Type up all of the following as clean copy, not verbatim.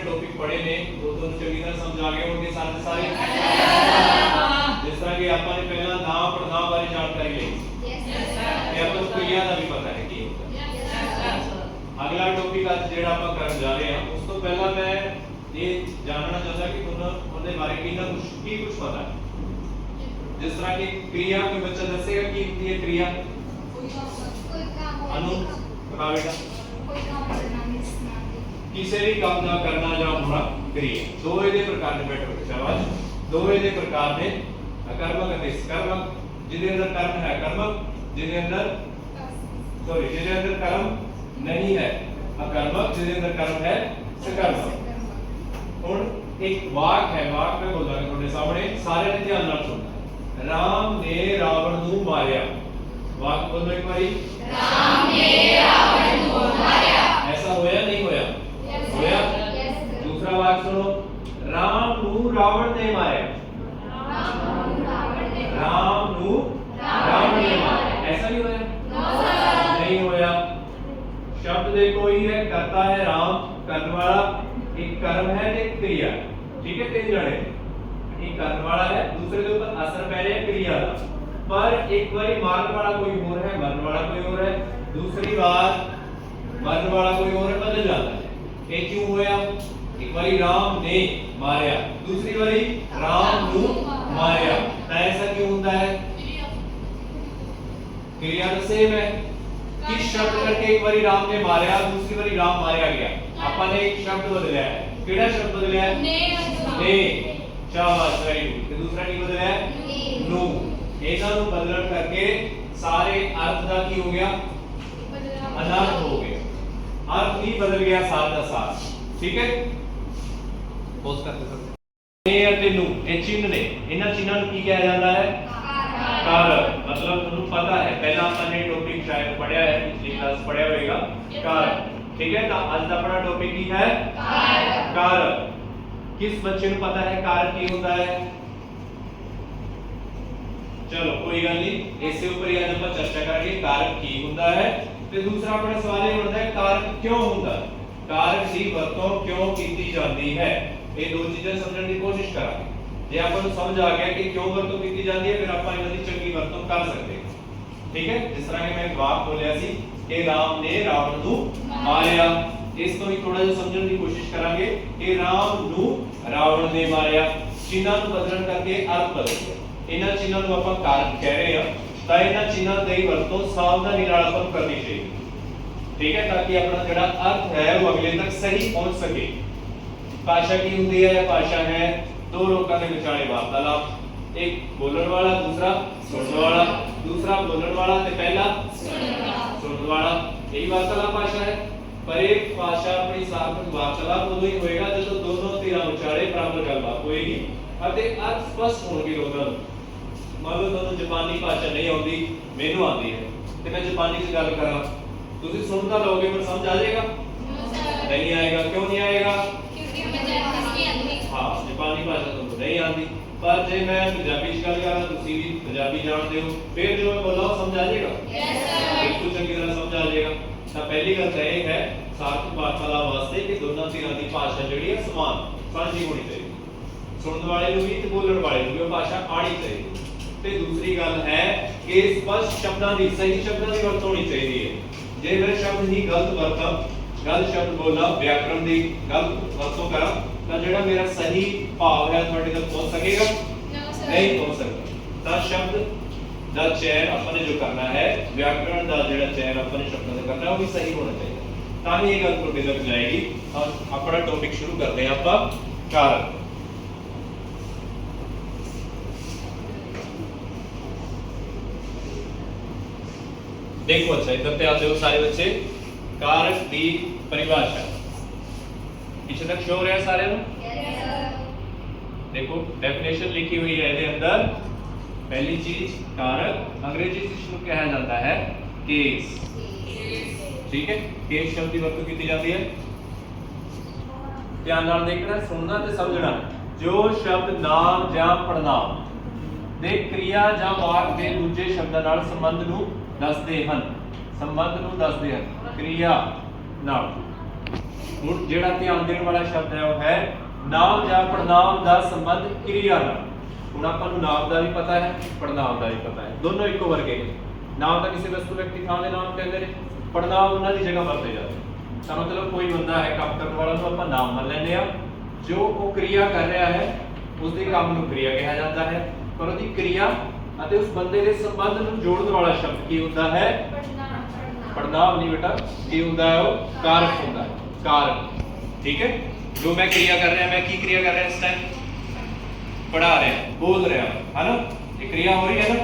अपने टॉपिक पढ़े ने वो तो चंगी तरह समझ आ गए होंगे सारे सारे। जिस तरह कि आपने पहला नाम पढ़नाम बारे जानकारी ली कि आपको क्रिया का भी पता है कि अगला टॉपिक आज जेड़ा आप करन जा रहे हैं उस तो पहला मैं ये जानना चाहता कि तुहानू उनके बारे कुछ पता है। जिस तरह की क्रिया कोई बच्चा दसेगा कि ये क्रिया अनु बता बेटा किसी भी काम का करना या होना क्रिया दो ਇਹਦੇ प्रकार ने बैठो शाबाश दो ਇਹਦੇ प्रकार ने अकर्मक और निष्कर्मक जिसके अंदर कर्म है कर्मक जिसके अंदर जिसके अंदर कर्म नहीं है अकर्मक जिसके अंदर कर्म है सकर्मक। और एक वाक है वाक में बोल रहा हूं ਤੁਹਾਡੇ सामने सारे ने ध्यान ਨਾਲ सुनना। राम ने रावण ਨੂੰ मारिया वाक बोलो एक बारी राम ने रावण को मारा ऐसा होया नहीं होया होया। दूसरा वाक सुनो राम ਨੂੰ रावण ने मारा राम ਨੂੰ रावण ने मारा ऐसा नहीं होया नहीं होया। शब्द देखो ही है करता है राम करने वाला एक कर्म है एक क्रिया ठीक है तीन जने एक करने वाला है दूसरे के ऊपर असर पै रहा है क्रिया का पर एक बारी मारने वाला कोई और है मरने वाला कोई और है दूसरी बार मरने वाला कोई और है बदल जाता है। ये क्यों होया एक बारी राम ने मारया दूसरी बारी राम नु मारया ऐसा क्यों होता है क्रिया तो सेम है। किस शब्द करके एक बारी राम ने मारया दूसरी बारी राम मारया गया आपने एक शब्द बदला है केड़ा शब्द बदला है ने शाबाश वेरी गुड दूसरा की बदला है नु ਇਹਨਾਂ ਨੂੰ ਬਦਲਣ ਕਰਕੇ ਸਾਰੇ अर्थ ਦਾ ਕੀ ਹੋ ਗਿਆ अनर्थ हो गया अर्थ ही बदल गया सार का सार ठीक है। पोस्ट करते सकते ਨੇ ਅਤੇ ਨੂੰ ਇਹ ਚਿੰਨ੍ਹ ਨੇ ਇਹਨਾਂ ਚਿੰਨ੍ਹਾਂ ਨੂੰ ਕੀ ਕਿਹਾ ਜਾਂਦਾ ਹੈ कारक मतलब ਤੁਹਾਨੂੰ ਪਤਾ ਹੈ ਪਹਿਲਾਂ ਆਪਾਂ ਨੇ ਟੌਪਿਕ ਸ਼ਾਇਦ ਪੜਿਆ ਹੈ ਪਿਛਲੀ ਕਲਾਸ ਪੜਿਆ ਹੋਵੇਗਾ कारक ठीक है। तो आज का अपना टॉपिक ही है कारक कारक किस बच्चे को पता है कारक ਕੀ ਹੁੰਦਾ है चलो कोई गल नहीं इसके ऊपर ही आज हम चर्चा करेंगे कारक की हुंदा है। ते दूसरा अपना सवाल ये बनता है कारक क्यों हुंदा कारक दी वरतों क्यों कीती जाती है ये दो चीजें समझने की कोशिश करांगे। जे आपको समझ आ गया कि क्यों वरतों कीती जाती है फिर आप इन्हां दी चंगी वरतों कर सकते हैं ठीक है। जिस तरह कि मैं वाक बोलिया सी कि राम ने रावण ਨੂੰ मारिया इस तो ही थोड़ा जिहा समझने की कोशिश करांगे कि राम ਨੂੰ रावण ने मारिया चिन्हां ਨੂੰ बदलण करके अर्थ बदल गया। ਇਹਨਾਂ ਚਿੰਨ੍ਹਾਂ ਨੂੰ ਆਪਾਂ ਕਾਰਕ ਕਹਿ ਰਹੇ ਹਾਂ ਤਾਂ ਇਹਨਾਂ ਚਿੰਨ੍ਹਾਂ ਦੀ ਵਰਤੋਂ ਸਾਵਧਾਨੀ ਨਾਲ ਆਪਾਂ ਕਰਨੀ ਚਾਹੀਦੀ ਠੀਕ ਹੈ ਤਾਂ ਕਿ ਆਪਣਾ ਜਿਹੜਾ ਅਰਥ ਹੈ ਉਹ ਅਗਲੇ ਤੱਕ ਸਹੀ ਪਹੁੰਚ ਸਕੇ। ਭਾਸ਼ਾ ਕੀ ਹੁੰਦੀ ਹੈ ਭਾਸ਼ਾ ਹੈ ਦੋ ਲੋਕਾਂ ਦੇ ਵਿਚਾਲੇ ਵਾਰਤਾਲਾਪ ਇੱਕ ਬੋਲਣ ਵਾਲਾ ਦੂਸਰਾ ਸੁਣਨ ਵਾਲਾ दूसरा बोलने वाला ते पहला सुनने वाला यही वार्तालाप भाषा है। पर एक भाषा अपनी सार्थक वार्तालाप उਦੋਂ ਹੀ ਹੋਏਗਾ ਜਦੋਂ ਦੋਨੋਂ ਧਿਰਾਂ ਵਿਚਾਲੇ ਬਰਾਬਰ ਗੱਲਬਾਤ ਹੋਏਗੀ ਅਤੇ अर्थ स्पष्ट होਣਗੇ ਦੋਨਾਂ ਨੂੰ। मान लो ਤੁਹਾਨੂੰ ਜਾਪਾਨੀ ਭਾਸ਼ਾ ਨਹੀਂ ਆਉਂਦੀ ਮੈਨੂੰ ਆਉਂਦੀ ਹੈ ਤੇ ਮੈਂ ਜਾਪਾਨੀ ਚ ਗੱਲ ਕਰਾਂ ਤੁਸੀਂ ਸੁਣ ਤਾਂ ਲਓਗੇ ਪਰ ਸਮਝ ਆ ਜਾਏਗਾ नहीं आएगा क्यों नहीं आएगा क्योंकि मुझे नहीं आती हां जापानी भाषा तो नहीं आती पर जे मैं पंजाबी च गल करा तुसी भी पंजाबी जानते हो फिर जो मैं बोला समझ आ जाएगा यस सर बिल्कुल चंगी तरह समझ आ जाएगा। तो पहली गल तो ये है सार्थक वार्तालाप वास्ते कि दोनों धिरां दी भाषा जिहड़ी है समान साਂਝੀ होनी चाहिए सुनने वाले ਨੂੰ भी ते बोलण वाले ਨੂੰ भी भाषा आनी चाहिए। ਤੇ ਦੂਸਰੀ ਗੱਲ ਹੈ ਕਿ ਸਪਸ਼ਟ ਸ਼ਬਦਾਂ ਦੀ ਸਹੀ ਸ਼ਬਦਾਂ ਦੀ ਵਰਤੋਂ ਹੋਣੀ ਚਾਹੀਦੀ ਹੈ। ਜੇ ਮੇਰੇ ਸ਼ਬਦ ਹੀ ਗਲਤ ਵਰਤਾਂ ਗਲਤ ਸ਼ਬਦ ਬੋਲਾਂ ਵਿਆਕਰਣ ਦੀ ਗਲਤ ਵਰਤੋਂ ਕਰਾਂ ਤਾਂ ਜਿਹੜਾ ਮੇਰਾ ਸਹੀ ਭਾਵ ਹੈ ਤੁਹਾਡੇ ਤੱਕ ਪਹੁੰਚ ਸਕੇਗਾ ਨਹੀਂ ਪਹੁੰਚ ਸਕਦਾ। ਤਾਂ ਸ਼ਬਦ ਦਾ ਚयन ਆਪਾਂ ਨੇ ਜੋ ਕਰਨਾ ਹੈ ਵਿਆਕਰਣ ਦਾ ਜਿਹੜਾ ਚयन ਆਪਾਂ ਨੇ ਸ਼ਬਦਾਂ ਦਾ ਕਰਨਾ ਉਹ ਵੀ ਸਹੀ ਹੋਣਾ ਚਾਹੀਦਾ ਤਾਂ ਹੀ ਇਹ ਗੱਲ ਤੁਹਾਡੇ ਤੱਕ ਜਾਏਗੀ। ਔਰ ਆਪਣਾ ਟੌਪਿਕ ਸ਼ੁਰੂ ਕਰਦੇ ਹਾਂ ਆਪਾਂ ਕਾਰਕ। देखो अच्छा इधर पे आते हो सारे बच्चे कारक की परिभाषा पीछे तक शो हो रहा है सारे में देखो डेफिनेशन लिखी हुई है ਇਹਦੇ अंदर पहली चीज कारक अंग्रेजी से इसको कहा जाता है केस ठीक है। केस शब्द की वरतों की जाती है ध्यान नाल देखना सुनना ते समझना जो शब्द नाम ਜਾਂ ਪੜਨਾਮ ਦੇ क्रिया ਜਾਂ ਵਾਕ ਦੇ ਦੂਜੇ ਸ਼ਬਦਾਂ ਨਾਲ ਸੰਬੰਧ ਨੂੰ ਦੱਸਦੇ ਹਨ ਸੰਬੰਧ ਨੂੰ ਦੱਸਦੇ ਹਨ क्रिया ਨਾਲ ਹੁਣ ਜਿਹੜਾ ਧਿਆਨ ਦੇਣ ਵਾਲਾ ਸ਼ਬਦ ਹੈ ਉਹ ਹੈ ਨਾਮ ਜਾਂ ਪੜਨਾਮ ਦਾ ਸੰਬੰਧ ਕਿਰਿਆ ਨਾਲ। ਹੁਣ ਆਪਾਂ ਨੂੰ ਨਾਮ ਦਾ ਵੀ ਪਤਾ ਹੈ, ਪੜਨਾਮ ਦਾ ਵੀ ਪਤਾ ਹੈ, ਦੋਨੋਂ ਇੱਕੋ ਵਰਗੇ ਨੇ। ਨਾਮ ਤਾਂ ਕਿਸੇ ਵਸਤੂ ਵਿਅਕਤੀ ਥਾਂ ਦੇ ਨਾਮ ਕਹਿੰਦੇ ਨੇ, ਪੜਨਾਮ ਉਹਨਾਂ ਦੀ ਜਗ੍ਹਾ ਵਰਤੇ ਜਾਂਦੇ ਨੇ। ਤਾਂ ਮਤਲਬ ਕੋਈ ਬੰਦਾ ਹੈ ਕੰਮ ਕਰਨ ਵਾਲਾ, ਨੂੰ ਆਪਾਂ ਨਾਮ ਮੰਨ ਲੈਂਦੇ ਆ। ਜੋ ਉਹ ਕਿਰਿਆ ਕਰ ਰਿਹਾ ਹੈ ਉਸ ਦੇ ਕੰਮ ਨੂੰ ਕਿਰਿਆ ਕਿਹਾ ਜਾਂਦਾ ਹੈ, ਪਰ ਉਹਦੀ ਕਿਰਿਆ ਅਤੇ ਉਸ ਬੰਦੇ ਦੇ ਸੰਬੰਧ ਨੂੰ ਜੋੜਨ ਵਾਲਾ ਸ਼ਬਦ ਕੀ ਹੁੰਦਾ ਹੈ? ਪੜਨਾਮ ਨਹੀਂ ਬੇਟਾ, ਕੀ ਹੁੰਦਾ ਹੈ? ਉਹ ਕਾਰਕ ਹੁੰਦਾ ਹੈ, ਕਾਰक। ठीक है, जो मैं क्रिया कर रहा, मैं की क्रिया कर रहा इस टाइम? पढ़ा रहे हैं, बोल रहे हैं, है ना? ये क्रिया हो रही है ना?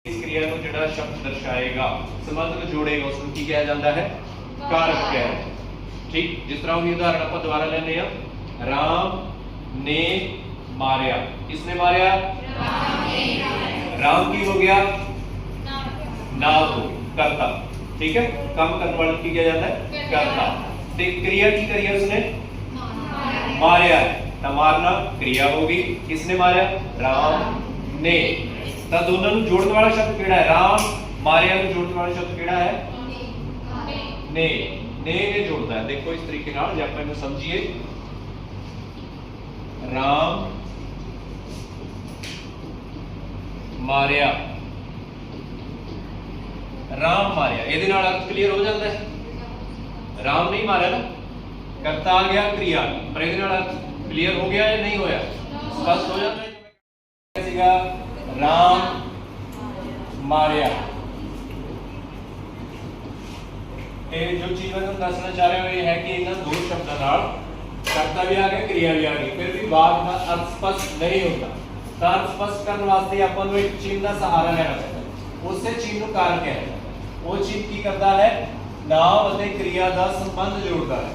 इस क्रिया को जिहड़ा शब्द दर्शाएगा, संबंध को जोड़ेगा, उसको की कहा जाता है? कारक कहा है। ठीक, जिस तरह की उदाहरण आप दोबारा लेने हैं, राम ने मारया। किसने मारया? राम की हो गया नाम हो करता। ठीक है, काम करने वाले की किया जाता है? करता। क्रिया की करिए उसने मारया है, तो मारना क्रिया होगी। किसने मारया? राम ने। तो दोनों को जोड़ने वाला शब्द केड़ा है? राम मारया को जोड़ने वाला शब्द केड़ा है? ने। ने जोड़ता है। देखो इस तरीके नाल जे आपां इहनूं समझिए, राम मारया, राम मारया, ਇਹਦੇ ਨਾਲ अर्थ क्लियर हो जाता है। राम नहीं मारा ना, करता आ गया क्रिया, पर ਇਹਦੇ ਨਾਲ अर्थ क्लियर हो गया या नहीं होया? स्पष्ट हो जाता है। सीगा राम मारया, ये जो चीज मैं तुहानूं दसना चाह रहा हूं ये है कि इन्हां दो शब्दां नाल करता भी आ गया, क्रिया भी आ गई, फिर भी वाक का अर्थ स्पष्ट नहीं होता। तो अर्थ स्पष्ट करने वास्ते आपां नूं एक चिन्ह का सहारा लेना पैंदा है। उसे चिन्ह नूं कारक कहते हैं। वो चिन्ह की करता है? नाम अते क्रिया दा संबंध जोड़ता है।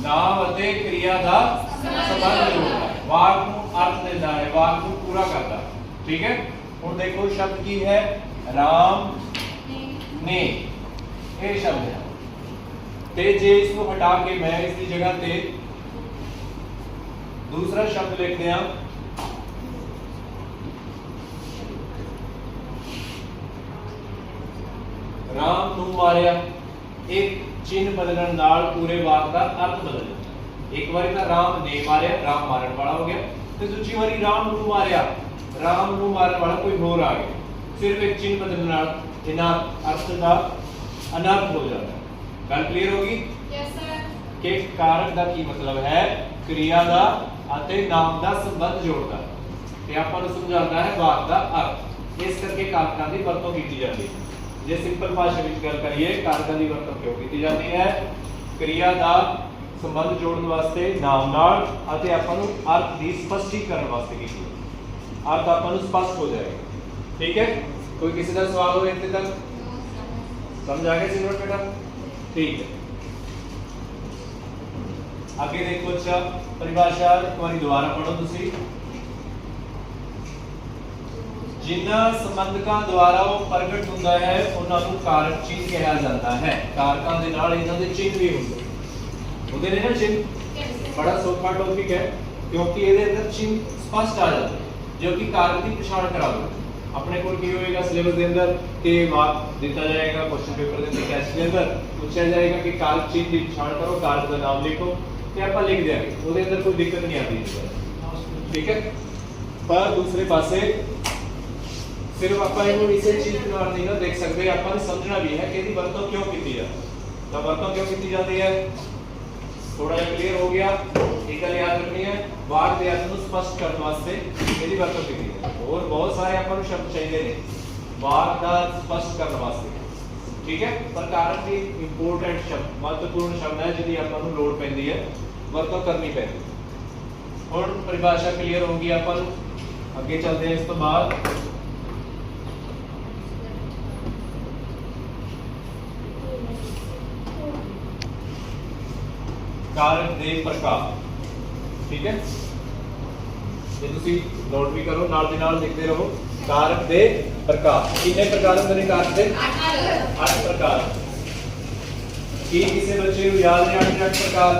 नाम अते क्रिया दा संबंध जोड़ता है, वाक नूं अर्थ देता है, वाक नूं पूरा करता है। ठीक है, हुण देखो शब्द की है? राम ने। ये शब्द है, ते जे इसको हटा के मैं इसकी जगह ते दूसरा शब्द लिख दिया, राम नूं मारया, एक चिन्ह बदलने नाल पूरे वाक का अर्थ बदल जाता है। एक बारी तो राम ने मारया, राम मारन वाला हो गया, तो दूसरी बारी राम नूं मारया, राम नूं मारन वाला कोई होर आ गया। सिर्फ एक चिन्ह बदलने नाल इन्हां अर्थ का अनर्थ हो जाता है। गल क्लियर होगी? Yes sir. कि कारक का की मतलब है? क्रिया का अते नाम का संबंध जोड़ता है ते आपां नूं समझाता है वाक का अर्थ। इस करके कारकां दी वरतों कीती जाती है। जे सिंपल भाषा विच गल करिए, कारकां दी वरतों क्यों कीती जाती है? क्रिया का संबंध जोड़न वास्ते नाम नाल अते आपां नूं अर्थ दी स्पष्टीकरण वास्ते कीती है। अर्थ आपां नूं स्पष्ट हो जाएगा। ठीक है, कोई किसी का सवाल हो इत्थे तक? समझ आ गया सिमरन बेटा? ठीक है, आगे देखो। अच्छा, परिभाषा एक बार दोबारा पढ़ो तुसी। जिन्हां संबंधकां द्वारा वो प्रगट हुंदा है उन्हां नूं कारक चिन्ह कहा जाता है। कारकां दे नाल इन्हां दे चिन्ह भी हुंदे ने ना। चिन्ह बड़ा सौखा टॉपिक है क्योंकि ਇਹਦੇ अंदर चिन्ह स्पष्ट आ जाते हैं जो कि कारक की पहचान कराते हैं। अपने को की होएगा सिलेबस के अंदर कि वाक दिता जाएगा, क्वेश्चन पेपर के टेस्ट के अंदर पूछा जाएगा कि कारक चिन्ह की पहचान करो, कारक का नाम लिखो, ते आपां लिख देंगे, ਉਹਦੇ अंदर कोई दिक्कत नहीं आती। ठीक है, पर दूसरे पासे सिर्फ आप इसे चीज नहीं ना देख सकते, आप समझना भी है कि वरतों क्यों की जाती है। तो वरतों क्यों की जाती है? थोड़ा जिहा क्लियर हो गया? एक गल याद रखनी है, वाक दे अर्थ नूं स्पष्ट करने वास्ते इहदी वरतों की है। और बहुत सारे आपां नूं शब्द चाहिए ने वाक दा स्पष्ट करने वास्ते। ठीक है, पर कारक भी इंपोर्टेंट शब्द, महत्वपूर्ण शब्द है जिहदी आपां नूं लोड़ पैंदी है, वरतों करनी पैंदी। हुण परिभाषा क्लियर होगी, आपां अगे चलते हैं। इस तो बाद कारक दे प्रकार। ठीक है, ये तुसी नोट भी करो, नाल दी नाल लिखते रहो। कारक दे प्रकार, कितने प्रकार होंदे ने कारक दे? 8 प्रकार। की किसी बच्चे को याद है 8 प्रकार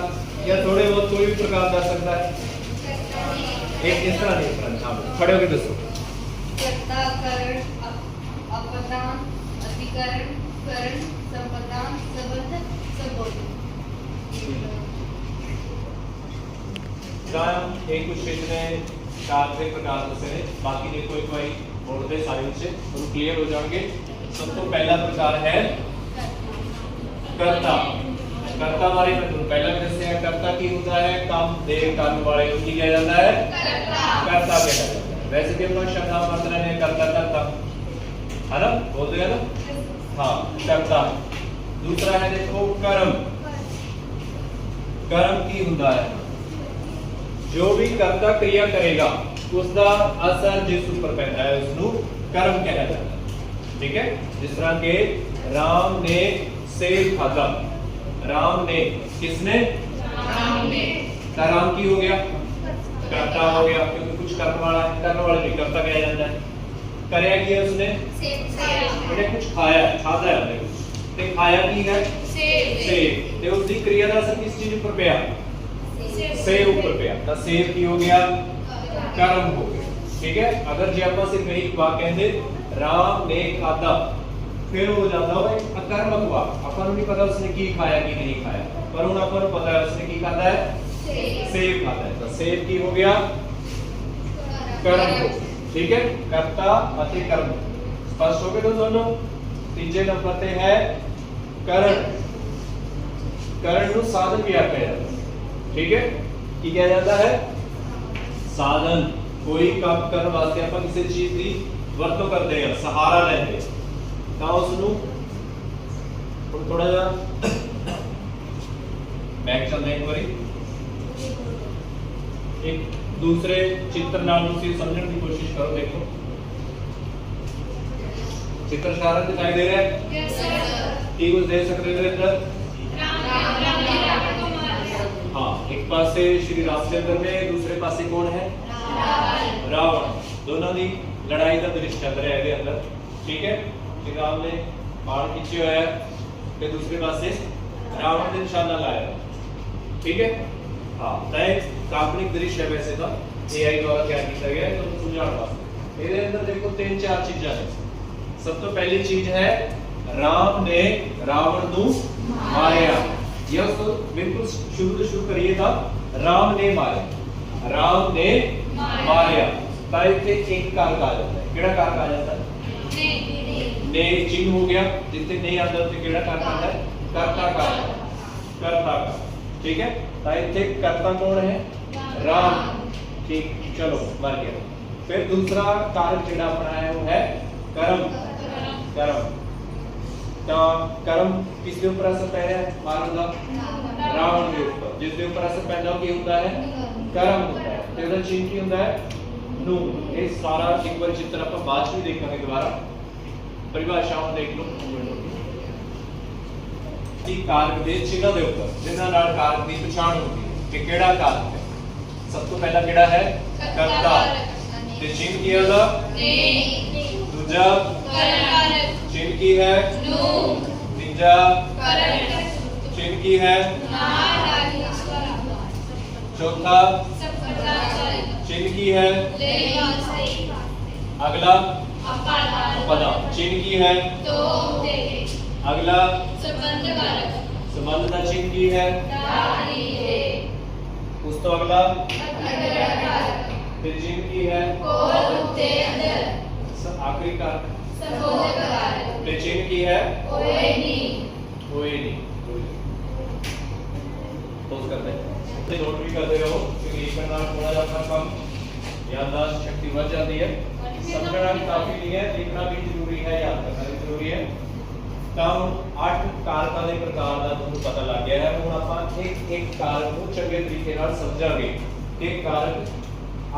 या थोड़े बहुत कोई भी प्रकार दस सकता है? एक इस तरह नहीं, हां खड़े होके दसो। कर्ता, करण, अपदान, अधिकरण, करण, संपदान, संबंध, संबोधन। एक कुछ ने कार के प्रकार दसे ने बाकी देखो एक बार बोर्ड दे सारे से तुम क्लियर हो जाओगे। सब तो पहला प्रकार है कर्ता। कर्ता बारे में तुम पहला भी दसे है कर्ता की होता है काम दे करने वाले को की किया जाता है कर्ता कहया जाता है। वैसे भी हम शब्द हम वर्त रहे हैं कर्ता कर्ता है ना बोलते हैं ना हाँ कर्ता। दूसरा है देखो कर्म। कर्म की होता है जो भी कर्ता क्रिया करेगा उसका असर जिस ऊपर पैदा है उसनु कर्म कहा जाता है। ठीक है जिस तरह के राम ने सेब खाधा। राम ने किसने राम की हो गया कर्ता हो गया क्योंकि कुछ करने वाला है करने वाले भी कर्ता कहा जाता है। करया किया उसने उसने कुछ खाया खाता है हमने कुछ ते खाया की है सेब ते उसकी क्रिया का असर किस चीज ऊपर पिया सेब ऊपर पिया तो सेब की हो गया कर्म हो गया। ठीक है अगर जे ਆਪਾਂ सिर्फ एक वाक्य कहते राम ने खाधा फिर हो जाता है अकर्मक वाक्य। अपन को नहीं पता उसने की खाया कि नहीं खाया पर उन अपन को पता है उसने की खाता है सेब खाता है तो सेब की हो गया कर्म हो। ठीक है कर्ता अति कर्म स्पष्ट हो गए तो दोनों। तीसरे नंबर पे है करण। करण नु साधन भी आखिया जाता है। ठीक है की कहा जाता है साधन। कोई काम करने वास्ते अपन किसी चीज की वरतों करते हैं सहारा लेते हैं ਤਾਂ ਉਸ ਨੂੰ ਹੁਣ ਥੋੜਾ ਜਿਹਾ बैक चलते एक बारी एक दूसरे चित्र नाल ਤੁਸੀਂ समझने की कोशिश करो। देखो चित्र सारा दिखाई दे रहा है यस सर की कुछ दे सकते हो इधर हाँ एक पासे श्री रामचंद्र ने दूसरे पासे कौन है रावण। दोनों की लड़ाई का दृश्य चल रहा है ਇਹਦੇ अंदर। ठीक है श्री राम ने बाण खींचे हुए है ਤੇ दूसरे पासे रावण ने निशाना लाया। ठीक है हाँ तो एक काल्पनिक दृश्य है वैसे तो एआई द्वारा तैयार किया गया है तो समझाने वास्ते। ਇਹਦੇ अंदर देखो तीन चार चीजें हैं। सब तो पहली चीज है राम ने रावण ਨੂੰ मारिया। यह तो बिल्कुल शुरू करिए था राम ने मारा राम ने मारिया ਤਾਂ ਇੱਥੇ एक कारक आ जाता है। ਕਿਹੜਾ कारक आ जाता है ने चिन्ह हो गया जितने नहीं आता तो केड़ा कारक आता है कर्ता कारक कर्ता का। ठीक है तो इथे कर्ता कौन है राम। ठीक चलो मर गया। फिर दूसरा कारक जेड़ा अपना है वो है कर्म। कर्म तो कर्म किसके ऊपर असर पै रहा है मारन का रावण के ऊपर जिसके ऊपर असर पैदा की होता है कर्म होता है। तो इसका चिन्ह की होता है नु। ये सारा एक बार चित्र अपन बाद में देखेंगे दोबारा परिभाषाओं देख लो। की कारक दे चिन्ह दे ऊपर जिन्हां नाल कारक दी पहचान होती है कि केड़ा कारक है। सब तो पहला केड़ा है कर्ता ते चिन्ह की है ने दूजा कारक चिन्ह की है नु तीजा कारक चिन्ह की है ना चौथा चिन्ह की है अगला पदा चिन्ह की है तो अगला संबंध का चिन्ह की है उस तो अगला फिर चिन्ह की है आखिरी का फिर चिन्ह की है कोई नहीं तो करते हैं नोट भी करते रहो क्योंकि एक करना थोड़ा सा कम याददाश्त शक्ति बढ़ जाती है। समझना काफी नहीं है लिखना भी जरूरी है याद करना भी जरूरी है। तो 8 कारकों के प्रकार का तुहानू पता लग गया है। हुण आपां एक एक कारक को चंगे तरीके नाल समझांगे कि कारक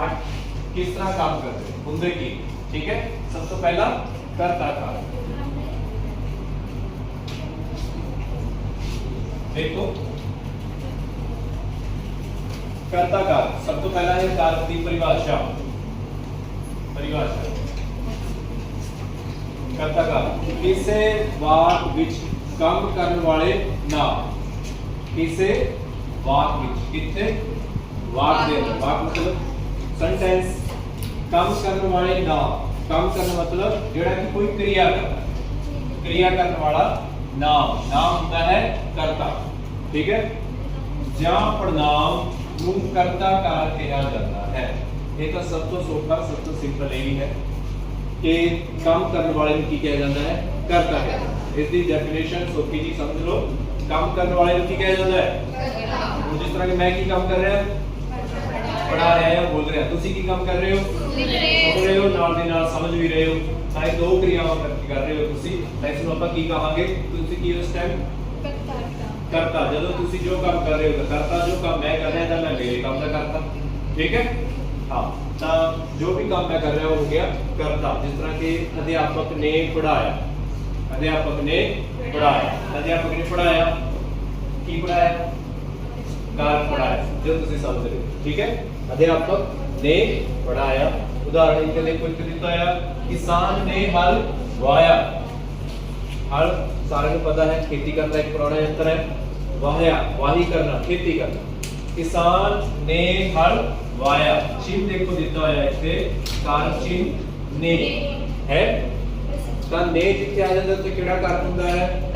8 किस तरह काम करते हैं हुंदे की। ठीक है सब तो पहला कर्ता कारक देखो कर्ता कारक सब तो पहला है कारक की परिभाषा। परिभाषा कर्ता कारक किसे वाक विच काम करने वाले नाम किसे वाक विच किथे वाक दे वाक मतलब सेंटेंस काम करने वाले नाम। काम करना मतलब जेड़ा कि कोई क्रिया करता है क्रिया करने वाला नाम नाम होता है कर्ता। ठीक है ਜਾਂ ਪੜਨਾਮ ਨੂੰ ਕਰਤਾ ਕਾਰ ਕਿਹਾ ਜਾਂਦਾ ਹੈ। ਇਹ ਤਾਂ ਸਭ ਤੋਂ ਸੌਖਾ, ਸਭ ਤੋਂ ਸਿੰਪਲ ਇਹੀ ਹੈ ਕਿ ਕੰਮ ਕਰਨ ਵਾਲੇ ਨੂੰ ਕੀ ਕਿਹਾ ਜਾਂਦਾ ਹੈ? ਕਰਤਾ ਕਿਹਾ ਜਾਂਦਾ ਹੈ। ਇਸ ਦੀ ਡੈਫੀਨੇਸ਼ਨ ਸੌਖੀ ਜੀ ਸਮਝ ਲਓ। ਕੰਮ ਕਰਨ ਵਾਲੇ ਨੂੰ ਕੀ ਕਿਹਾ ਜਾਂਦਾ ਹੈ? ਹੁਣ ਜਿਸ ਤਰ੍ਹਾਂ ਕਿ ਮੈਂ ਕੀ ਕੰਮ ਕਰ ਰਿਹਾ? ਪੜਾ ਰਿਹਾ ਹਾਂ, ਬੋਲ ਰਿਹਾ। ਤੁਸੀਂ ਕੀ ਕੰਮ ਕਰ ਰਹੇ ਹੋ? ਸੁਣ ਰਹੇ ਹੋ, ਨਾਲ ਦੇ ਨਾਲ ਸਮਝ ਵੀ ਰਹੇ ਹੋ। ਤਾਂ ਇਹ ਦੋ ਕਿਰਿਆਵਾਂ ਕਰ ਰਹੇ ਹੋ ਤੁਸੀਂ। ਤਾਂ ਇਸ ਨੂੰ ਆਪਾਂ ਕੀ ਕਹਾਂਗੇ? ਤੁਸੀਂ ਕੀ ਉਸ ਟਾਈਮ ਕਰਤਾ। ਜਦੋਂ ਤੁਸੀਂ ਜੋ ਕੰਮ ਕਰ ਰਹੇ ਹੋ ਤਾਂ ਕਰਤਾ, ਜੋ ਕੰਮ ਮੈਂ ਕਰ ਰਿਹਾ ਤਾਂ ਮੈਂ ਮੇਰੇ ਕੰਮ ਦਾ ਕਰਤਾ। ਠੀਕ ਹੈ? ਹਾਂ, ਤਾਂ ਜੋ ਵੀ ਕੰਮ ਮੈਂ ਕਰ ਰਿਹਾ ਹੋ ਗਿਆ ਕਰਤਾ। ਜਿਸ ਤਰ੍ਹਾਂ ਕਿ ਅਧਿਆਪਕ ਨੇ ਪੜਾਇਆ, ਅਧਿਆਪਕ ਨੇ ਪੜਾਇਆ, ਅਧਿਆਪਕ ਨੇ ਪੜਾਇਆ, ਕੀ ਪੜਾਇਆ? ਕਾਰ ਪੜਾਇਆ, ਜੋ ਤੁਸੀਂ ਸਮਝ ਰਹੇ ਹੋ। ਠੀਕ ਹੈ? ਅਧਿਆਪਕ ਨੇ ਪੜਾਇਆ। ਉਦਾਹरण के लिए कोई ਦਿੱਤਾ ਆ, किसान ने हल वाया। हल सारे को पता है, खेती करना एक पुराना यंत्र है। वाया, वाही करना, खेती करना। किसान ने हल वाया। चिन्ह देखो ਦਿੱਤਾ ਹੋਇਆ ਇੱਥੇ, ਕਾਰਕ ਚਿੰਨ੍ਹ ਨੇ ਹੈ। ਤਾਂ ਨੇ ਜਿੱਥੇ ਆ ਜਾਂਦਾ ਤੇ ਕਿਹੜਾ ਕਾਰਕ ਹੁੰਦਾ ਹੈ?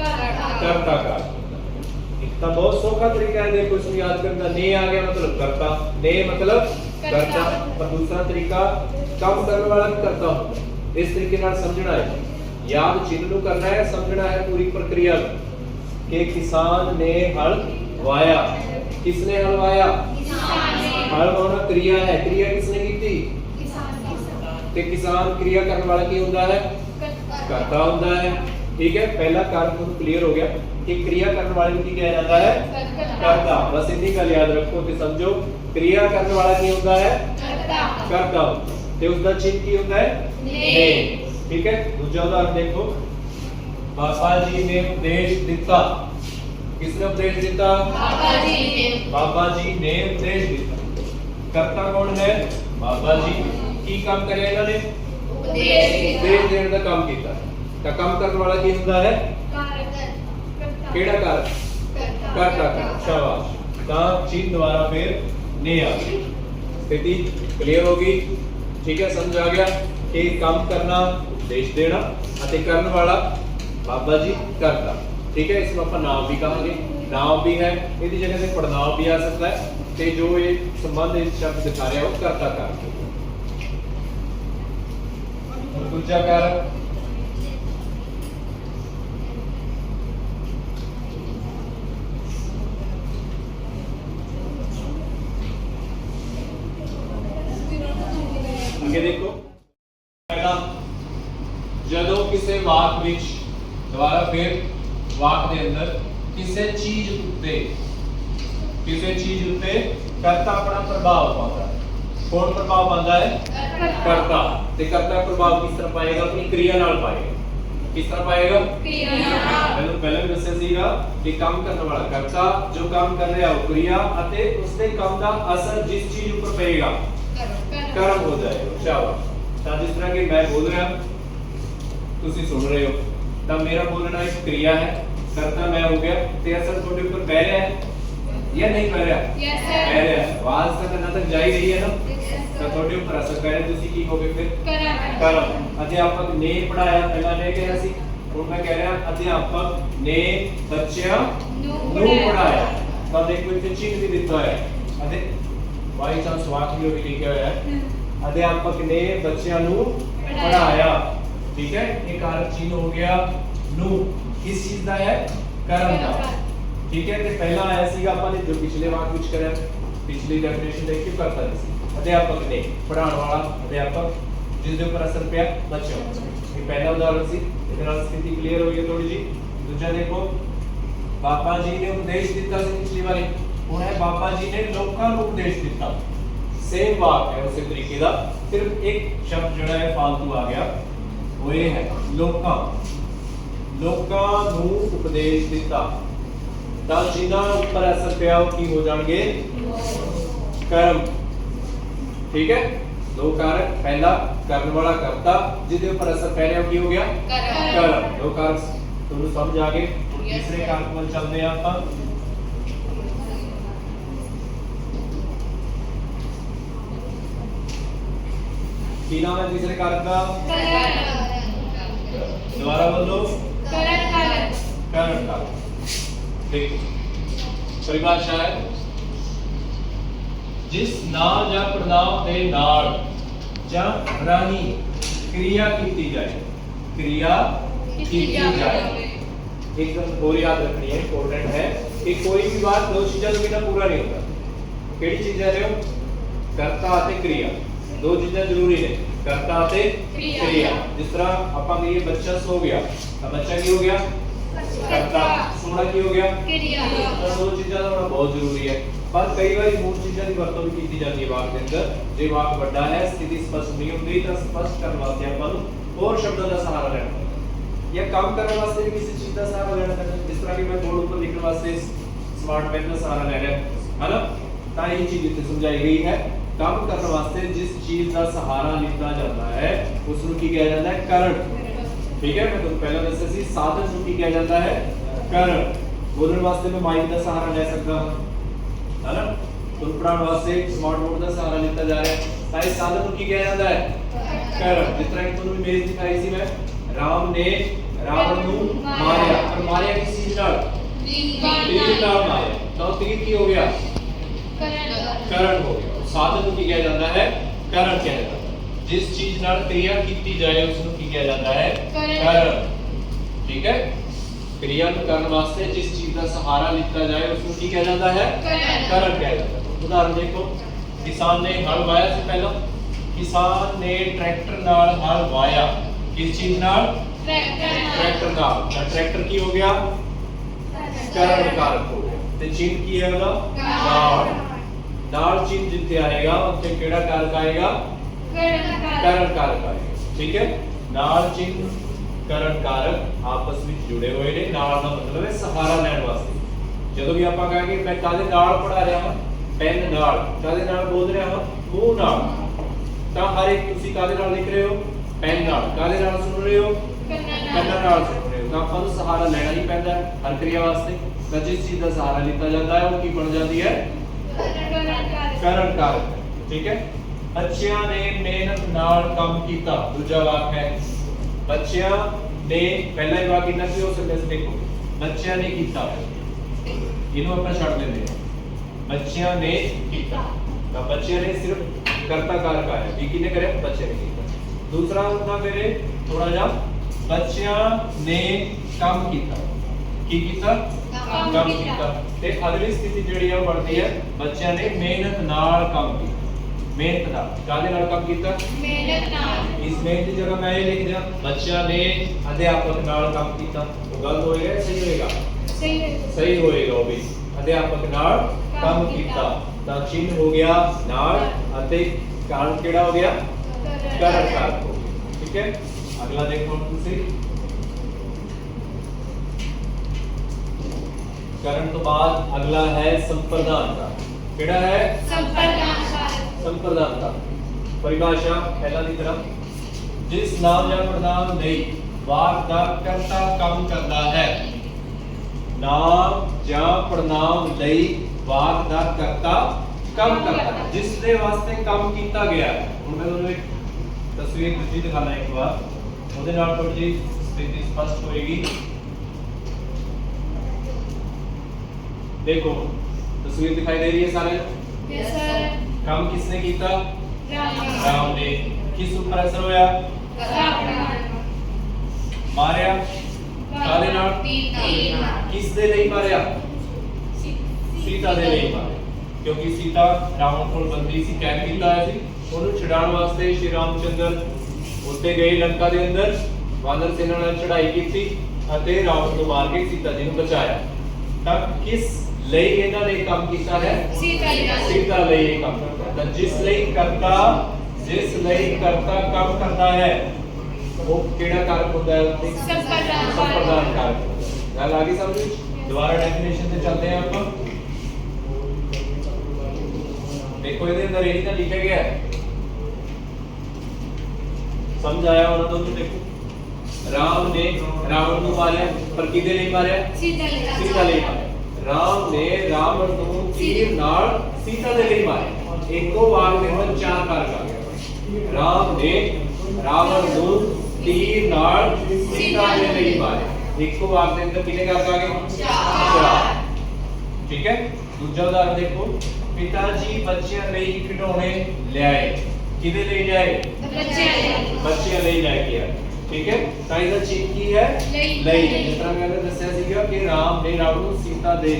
ਕਰਤਾ ਕਾਰਕ। ਇੱਕ ਤਾਂ ਬਹੁਤ ਸੌਖਾ ਤਰੀਕਾ ਹੈ ਦੇਖੋ ਇਸ ਨੂੰ ਯਾਦ ਕਰਨ ਦਾ। ਨੇ ਆ ਗਿਆ ਮਤਲਬ ਕਰਤਾ, ਨੇ ਮਤਲਬ ਕਰਤਾ। ਪਰ ਦੂਸਰਾ ਤਰੀਕਾ ਕੰਮ ਕਰਨ ਵਾਲਾ ਵੀ ਕਰਤਾ ਹੁੰਦਾ। ਇਸ ਤਰੀਕੇ ਨਾਲ ਸਮਝਣਾ ਹੈ, ਯਾਦ ਚਿੰਨ੍ਹ ਨੂੰ ਕਰਨਾ ਹੈ, ਸਮਝਣਾ ਹੈ पूरी प्रक्रिया कि किसान ने हल वाया। किसने हल वाया? हल वाना क्रिया है। क्रिया किसने की थी? ते किसान क्रिया करने वाला की ਹੁੰਦਾ है? करता ਹੁੰਦਾ है। ठीक है? पहला कारक ਤੁਹਾਨੂੰ क्लियर हो गया कि क्रिया करने वाले को किया जाता है? करता। बस इतनी गल याद रखो कि समझो क्रिया करने वाला की ਹੁੰਦਾ है? करता। ਤੇ ਉਸ ਦਾ ਚਿੰਨ੍ਹ ਕੀ ਹੁੰਦਾ ਹੈ? ਨੇ। ਠੀਕ ਹੈ? ਦੂਜਾ ਉਦਾਹਰਨ ਦੇਖੋ, ਬਾਬਾ ਜੀ ਨੇ ਉਪਦੇਸ਼ ਦਿੱਤਾ। ਕਿਸਨੇ ਉਪਦੇਸ਼ ਦਿੱਤਾ? ਬਾਬਾ ਜੀ ਨੇ। ਬਾਬਾ ਜੀ ਨੇ ਉਪਦੇਸ਼ ਦਿੱਤਾ। ਕਰਤਾ ਕੌਣ ਹੈ? ਬਾਬਾ ਜੀ। ਕੀ ਕੰਮ ਕਰਿਆ ਇਹਨਾਂ ਨੇ? ਉਪਦੇਸ਼ ਦੇਣ ਦਾ ਕੰਮ ਕੀਤਾ। ਤਾਂ ਕੰਮ ਕਰਨ ਵਾਲਾ ਕੀ ਹੁੰਦਾ ਹੈ? ਕਿਹੜਾ ਕਾਰਕ? ਕਰਤਾ ਕਾਰਕ। ਸ਼ਾਬਾਸ਼। ਤਾਂ ਚਿੰਨ੍ਹ ਦੁਆਰਾ ਫਿਰ ਨੇ ਆ ਗਈ। स्थिति क्लियर होगी? ठीक है? समझ आ गया कि काम करना उपदेश देना ਅਤੇ ਕਰਨ ਵਾਲਾ ਬਾਬਾ ਜੀ ਕਰਤਾ। ठीक है? इसमें ਆਪਾਂ ਨਾਮ ਵੀ ਕਹਾਂਗੇ, ਨਾਮ ਵੀ ਹੈ, ਇਹਦੀ ਜਗ੍ਹਾ ਤੇ ਪੜਨਾਮ ਵੀ ਆ ਸਕਦਾ ਹੈ। ਤੇ ਜੋ ਇਹ ਸੰਬੰਧ ਇਸ ਸ਼ਬਦ ਦਿਖਾ ਰਿਹਾ ਉਹ ਕਰਤਾ ਕਾਰਕ। ਦੂਜਾ ਕਾਰਕ ਅੱਗੇ ਦੇਖੋ। ਪਹਿਲਾ, ਜਦੋਂ ਕਿਸੇ ਵਾਕ ਵਿੱਚ ਦੁਬਾਰਾ ਫਿਰ ਵਾਕ ਦੇ ਅੰਦਰ ਕਿਸੇ ਚੀਜ਼ ਉੱਤੇ ਕਰਤਾ ਆਪਣਾ ਪ੍ਰਭਾਵ ਪਾਉਂਦਾ ਹੈ। ਕੌਣ ਪ੍ਰਭਾਵ ਪਾਉਂਦਾ ਹੈ? ਕਰਤਾ। ਤੇ ਕਰਤਾ ਪ੍ਰਭਾਵ ਕਿਸ ਤਰ੍ਹਾਂ ਪਾਏਗਾ? ਆਪਣੀ ਕਿਰਿਆ ਨਾਲ ਪਾਏਗਾ। ਕਿਸ ਤਰ੍ਹਾਂ ਪਾਏਗਾ? ਕਿਰਿਆ ਨਾਲ। ਮੈਨੂੰ ਪਹਿਲਾਂ ਵੀ ਦੱਸਿਆ ਸੀਗਾ ਕਿ ਕੰਮ ਕਰਨ ਵਾਲਾ ਕਰਤਾ, ਜੋ ਕੰਮ ਕਰ ਰਿਹਾ ਉਹ ਕਿਰਿਆ, ਅਤੇ ਉਸਦੇ ਕੰਮ ਦਾ ਅਸਰ ਜਿਸ ਚੀਜ਼ ਉੱਪਰ ਪਏਗਾ कर्म हो जाएगा। शाबाश। ਤਾਂ ਜਿਸ ਤਰ੍ਹਾਂ ਕਿ ਮੈਂ ਬੋਲ ਰਿਹਾ, ਤੁਸੀਂ ਸੁਣ ਰਹੇ ਹੋ, ਤਾਂ ਮੇਰਾ ਬੋਲਣਾ ਇੱਕ क्रिया है। ਕਰਤਾ मैं हो गया ਤੇ ਅਸਰ ਤੁਹਾਡੇ ਉੱਪਰ ਪੈ ਰਿਹਾ ਹੈ ਜਾਂ ਨਹੀਂ ਪੈ ਰਿਹਾ? Yes sir. ਪੈ ਰਿਹਾ ਹੈ। ਆਵਾਜ਼ ਤੱਕ ਨਾ ਤੱਕ ਜਾਈ ਰਹੀ ਹੈ ਨਾ? ਤਾਂ ਤੁਹਾਡੇ ਉੱਪਰ ਅਸਰ ਪੈ ਰਿਹਾ। ਤੁਸੀਂ ਕੀ ਹੋਗੇ ਫਿਰ? ਕਰਮ। ਅਧਿਆਪਕ ਨੇ ਪੜਾਇਆ, ਪਹਿਲਾਂ ਨੇ ਕਿਹਾ ਸੀ, ਹੁਣ ਮੈਂ ਕਹਿ ਰਿਹਾ ਅਧਿਆਪਕ ਨੇ ਬੱਚਿਆਂ ਨੂੰ ਪੜਾਇਆ। ਤਾਂ ਦੇਖੋ ਇੱਥੇ ਚਿੰਨ੍ਹ ਵੀ ਦਿੱਤਾ ਹੈ ਅਤੇ ਬਾਈ ਚਾਂਸ ਵਾਕ ਵੀ ਲਿਖਿਆ ਹੋਇਆ ਹੈ। ਅਧਿਆਪਕ ਨੇ ਬੱਚਿਆਂ ਨੂੰ ਪੜਾਇਆ। ਠੀਕ ਹੈ? ਇਹ ਕਾਰਕ ਚਿੰਨ੍ਹ ਹੋ ਗਿਆ ਨੂੰ। ਕਿਸ ਚੀਜ਼ ਦਾ ਹੈ? ਕਰਮ ਦਾ। ਠੀਕ ਹੈ? ਤੇ ਪਹਿਲਾਂ ਆਇਆ ਸੀਗਾ ਆਪਾਂ ਨੇ ਜੋ ਪਿਛਲੇ ਵਾਕ ਵਿੱਚ ਕਰਿਆ, ਪਿਛਲੀ ਡੈਫੀਨੇਸ਼ਨ ਦੇਖੀ ਕਰਤਾ ਸੀ। ਅਧਿਆਪਕ ਨੇ, ਪੜਾਉਣ ਵਾਲਾ ਅਧਿਆਪਕ, ਜਿਸ ਦੇ ਉੱਪਰ ਅਸਰ ਪਿਆ ਬੱਚਿਆਂ ਉੱਪਰ। ਇਹ ਪਹਿਲਾ ਉਦਾਹਰਨ ਸੀ। ਇਹਦੇ ਨਾਲ ਸਥਿਤੀ ਕਲੀਅਰ ਹੋਈ ਹੈ ਥੋੜੀ ਜੀ। ਦੂਜਾ ਦੇਖੋ, ਬਾਬਾ ਜੀ ਨੇ ਉਪਦੇਸ਼ ਦਿੱਤਾ ਸੀ ਪਿਛਲੀ ਵਾਰੀ। ਹੁਣ ਹੈ ਬਾਬਾ ਜੀ ਨੇ ਲੋਕਾਂ ਨੂੰ ਉਪਦੇਸ਼ ਦਿੱਤਾ। सेम वाक है उसी तरीके का, सिर्फ एक शब्द जोड़ा है फालतू आ गया, वो ये है लोकां। लोकां नूं उपदेश दिता। ਤਾਂ ਜਿਨ੍ਹਾਂ ਉੱਪਰ ਅਸਰ ਪਿਆ ਉਹ ਕੀ ਹੋ ਜਾਣਗੇ? ਕਰਮ। ਠੀਕ ਹੈ? ਦੋ ਕਾਰਕ, ਪਹਿਲਾ ਕਰਨ ਵਾਲਾ ਕਰਤਾ, ਜਿਹਦੇ ਉੱਪਰ ਅਸਰ ਪੈ ਰਿਹਾ ਉਹ ਕੀ ਹੋ ਗਿਆ? ਕਰਮ। ਦੋ ਕਾਰਕ ਤੁਹਾਨੂੰ ਸਮਝ ਆ ਗਏ। ਤੀਸਰੇ ਕਾਰਕ ਵੱਲ ਚੱਲਦੇ ਆ ਆਪਾਂ। ਕੀ ਨਾਮ ਹੈ ਤੀਸਰੇ ਕਾਰਕ ਦਾ? ਦੁਬਾਰਾ ਬੋਲੋ। ਕਰਨ ਕਾਰਕ। देखो परिभाषा है ਜਿਸ ਨਾਮ ਜਾਂ ਪ੍ਰਨਾਮ ਦੇ ਨਾਲ ਜਾਂ ਰਾਹੀਂ क्रिया ਕੀਤੀ ਜਾਏ क्रिया ਕੀਤੀ ਜਾਏ। एक और याद रखनी है, इंपॉर्टेंट है कि कोई भी बात दो चीजों के बिना पूरा नहीं होता। केड़ी चीज है रहे हो? कर्ता ਅਤੇ क्रिया, दो चीजें जरूरी ने, कर्ता ਅਤੇ क्रिया। जिस तरह ਆਪਾਂ ਕਹੀਏ ਬੱਚਾ ਸੋ ਗਿਆ ਤਾਂ ਬੱਚਾ ਕੀ ਹੋ ਗਿਆ? कर्ता। सोना की हो गया? क्रिया। तो दो चीजें ਦਾ ਹੋਣਾ ਬਹੁਤ ਜ਼ਰੂਰੀ ਹੈ। पर कई बार मूल चीजों की वरतों भी की जाती है वाक के अंदर। जे वाक बड़ा है, स्थिति स्पष्ट नहीं होती तो स्पष्ट करने वास्ते अपन और शब्दों का सहारा लेना पड़ता है या काम करने वास्ते भी किसी चीज का सहारा लेना पड़ता है। जिस तरह कि मैं बोर्ड ऊपर लिखने वास्ते स्मार्ट पेन का सहारा ले रहा है ना, तो ये चीज इतनी समझाई गई है। काम करने वास्ते जिस चीज का सहारा लिया जाता है उसको की कहा जाता है कारण। ठीक है, मैं तो पहले दस्या सी साधन को की कहा जाता है कारण। बोलने वास्ते मैं माइक का सहारा ले सकता हूं है ना, तो पढ़ाने वास्ते स्मार्ट बोर्ड का सहारा लिया जा रहा है। सारे साधन को की कहा जाता है कारण। जिस तरह की तुमने इमेज दिखाई सी मैं, राम ने रावण को मारया, पर मारया किस चीज नाल? तीर नाल मारया, तो तीर की हो गया? कारण हो गया। साधन को की कहा जाता है कारण कहा जाता है। जिस चीज नाल क्रिया की जाए उसको की कहा जाता है कारण। ठीक है, क्रिया को करने वास्ते जिस चीज का सहारा लिया जाए उसको की कहा जाता है कारण कहा जाता है। उदाहरण देखो, किसान ने हल वाया से पहला, किसान ने ट्रैक्टर नाल हल वाया, किस चीज नाल? ट्रैक्टर नाल। ट्रैक्टर की हो गया? कारण कारक हो गया। ते चिन्ह की है ਉਹਦਾ? नाल। नाल चिन्ह जिथे आएगा ਉੱਥੇ ਕਿਹੜਾ कारक आएगा? कारण कारक आएगा। ठीक है, नाल चिन्ह ਕਰਨ ਕਾਰਕ ਆਪਸ ਵਿੱਚ ਜੁੜੇ ਹੋਏ ਨੇ। ਨਾਲ ਦਾ ਮਤਲਬ ਹੈ ਸਹਾਰਾ ਲੈਣ ਵਾਸਤੇ। ਜਦੋਂ ਵੀ ਆਪਾਂ ਕਹਾਂਗੇ ਮੈਂ ਕਾਦੇ ਨਾਲ ਪੜਾ ਰਿਹਾ ਹਾਂ, ਪੈਨ ਨਾਲ, ਕਾਦੇ ਨਾਲ ਬੋਲ ਰਿਹਾ ਹਾਂ, ਮੂੰਹ ਨਾਲ, ਤਾਂ ਹਰ ਇੱਕ ਤੁਸੀਂ ਕਾਦੇ ਨਾਲ ਲਿਖ ਰਹੇ ਹੋ? ਪੈਨ ਨਾਲ। ਕਾਦੇ ਨਾਲ ਸੁਣ ਰਹੇ ਹੋ? ਕੰਨਾਂ ਨਾਲ ਸੁਣ ਰਹੇ ਹੋ। ਤਾਂ ਆਪਾਂ ਨੂੰ ਸਹਾਰਾ ਲੈਣਾ ਹੀ ਪੈਂਦਾ ਹੈ ਹਰ ਕਿਰਿਆ ਵਾਸਤੇ। ਤਾਂ ਜਿਸ ਚੀਜ਼ ਦਾ ਸਹਾਰਾ ਲਿੱਤਾ ਜਾਂਦਾ ਹੈ ਉਹ ਕੀ ਬਣ ਜਾਂਦੀ ਹੈ? ਕਰਨ ਕਾਰਕ। ਠੀਕ ਹੈ, ਬੱਚਿਆਂ ਨੇ ਮਿਹਨਤ ਨਾਲ ਕੰਮ ਕੀਤਾ। ਦੂਜਾ ਵਾਕ ਹੈ बच्चियां ने, पहला ही वाक्य कितना हो सकता है? देखो, बच्चियां ने कीता, इन्हों अपन छड़ देंगे, बच्चियां ने कीता। तो बच्चियां ने सिर्फ कर्ता कारक आया, ये किने करे? बच्चे ने कीता। दूसरा होता मेरे थोड़ा जा, बच्चियां ने काम कीता। की कीता? काम कीता। ते अगली स्थिति जेड़ी है बढ़ती है, बच्चियां ने मेहनत नाल काम कीता। मेहनत नाल, कादे नाल काम कीता? मेहनत नाल। इस मेहनत की जगह मैं ये लिख दिया बच्चा ने अध्यापक नाल काम कीता। तो गलत होएगा या सही होएगा? सही होएगा। वो भी अध्यापक नाल काम कीता। तो चिन्ह हो गया नाल अते कारण केड़ा हो गया? कारण कारक हो गया। ठीक है, अगला देखो तुसी। कारण तो बाद अगला है संप्रदान का। केड़ा है? संप्रदान का। संप्रदान का परिभाषा पहला की तरफ, जिस नाम या प्रनाम नहीं वाक का कर्ता काम करता है। नाम या प्रनाम नहीं वाक का कर्ता काम करता है, जिसके वास्ते काम किया गया है। हुण मैं तुहानू एक तस्वीर दूसरी दिखाना एक बार, ਉਹਦੇ ਨਾਲ थोड़ी जी स्थिति स्पष्ट होएगी। देखो तस्वीर दिखाई दे रही है सारे? Yes sir. काम किसने कीता? राम ने। किस ऊपर असर होया? मारया कादे नाल? किस दे ਲਈ मारया? सीता दे ਲਈ मारया, क्योंकि सीता रावण कोल बंदी सी, कैद कीता है सी। ਉਹਨੂੰ ਛਡਾਉਣ ਵਾਸਤੇ ਸ਼੍ਰੀ ਰਾਮਚੰਦਰ ਉੱਤੇ ਗਏ ਲੰਕਾ ਦੇ ਅੰਦਰ, ਵਾਨਰ ਸੈਨਾ ਨਾਲ ਚੜਾਈ ਕੀਤੀ ਅਤੇ ਰਾਵਣ ਨੂੰ ਮਾਰ ਕੇ ਸੀਤਾ ਜੀ ਨੂੰ ਬਚਾਇਆ। ਤਾਂ ਕਿਸ ਲਈ ਇਹਨਾਂ ਨੇ ਕੰਮ ਕੀਤਾ ਹੈ? सीता ਲਈ ਇਹ ਕੰਮ ਕਰਦਾ ਹੈ। ਜਿਸ ਲਈ ਕਰਤਾ ਕੰਮ ਕਰਦਾ ਹੈ ਉਹ ਕਿਹੜਾ ਕਾਰਕ ਹੁੰਦਾ ਹੈ? ਸੰਪਰਦਾਨ ਕਾਰਕ। ਗੱਲ ਆ ਗਈ ਸਮਝ ਵਿੱਚ? ਦੁਬਾਰਾ ਡੈਫੀਨੇਸ਼ਨ ਤੇ ਚੱਲਦੇ ਹਾਂ ਆਪਾਂ। देखो ਇਹਦੇ ਅੰਦਰ ਇਹ ਤਾਂ ਲਿਖਿਆ ਗਿਆ ਹੈ, ਸਮਝ ਆਇਆ ਹੋਣਾ ਤੁਹਾਨੂੰ? ਦੇਖੋ, राम ने रावण को मारया, पर किदे ਲਈ ਮਾਰਿਆ? सीता ਲਈ ਮਾਰਿਆ। राम ने रावण को तीर नाल सीता दे ਲਈ ਮਾਰਿਆ। ਇੱਕੋ ਵਾਕ ਦੇ ਅੰਦਰ ਚਾਰ ਕਾਰਕ ਆ ਗਏ। राम ने रावण को तीर नाल सीता दे ਲਈ ਮਾਰਿਆ। ਇੱਕੋ ਵਾਕ ਦੇ ਅੰਦਰ ਕਿੰਨੇ ਕਾਰਕ ਆ ਗਏ? ਚਾਰ। ठीक है, दूसरा उदाहरण देखो, पिता जी बच्चों ਲਈ खिडौने ਲਿਆਏ ਕਿਹਦੇ ਲਈ ਲਿਆਏ ਬੱਚਿਆਂ ਲਈ ਲੈ ਕੇ ਆਏ ਠੀਕ ਹੈ ਤਾਂ ਇਹਦਾ ਚਿੰਨ੍ਹ ਕੀ ਹੈ ਲਈ ਜਿਸ ਤਰ੍ਹਾਂ ਮੈਂ ਦੱਸਿਆ ਸੀਗਾ ਕਿ ਰਾਮ ਨੇ ਰਾਵਣ ਨੂੰ ਸੀਤਾ ਦੇ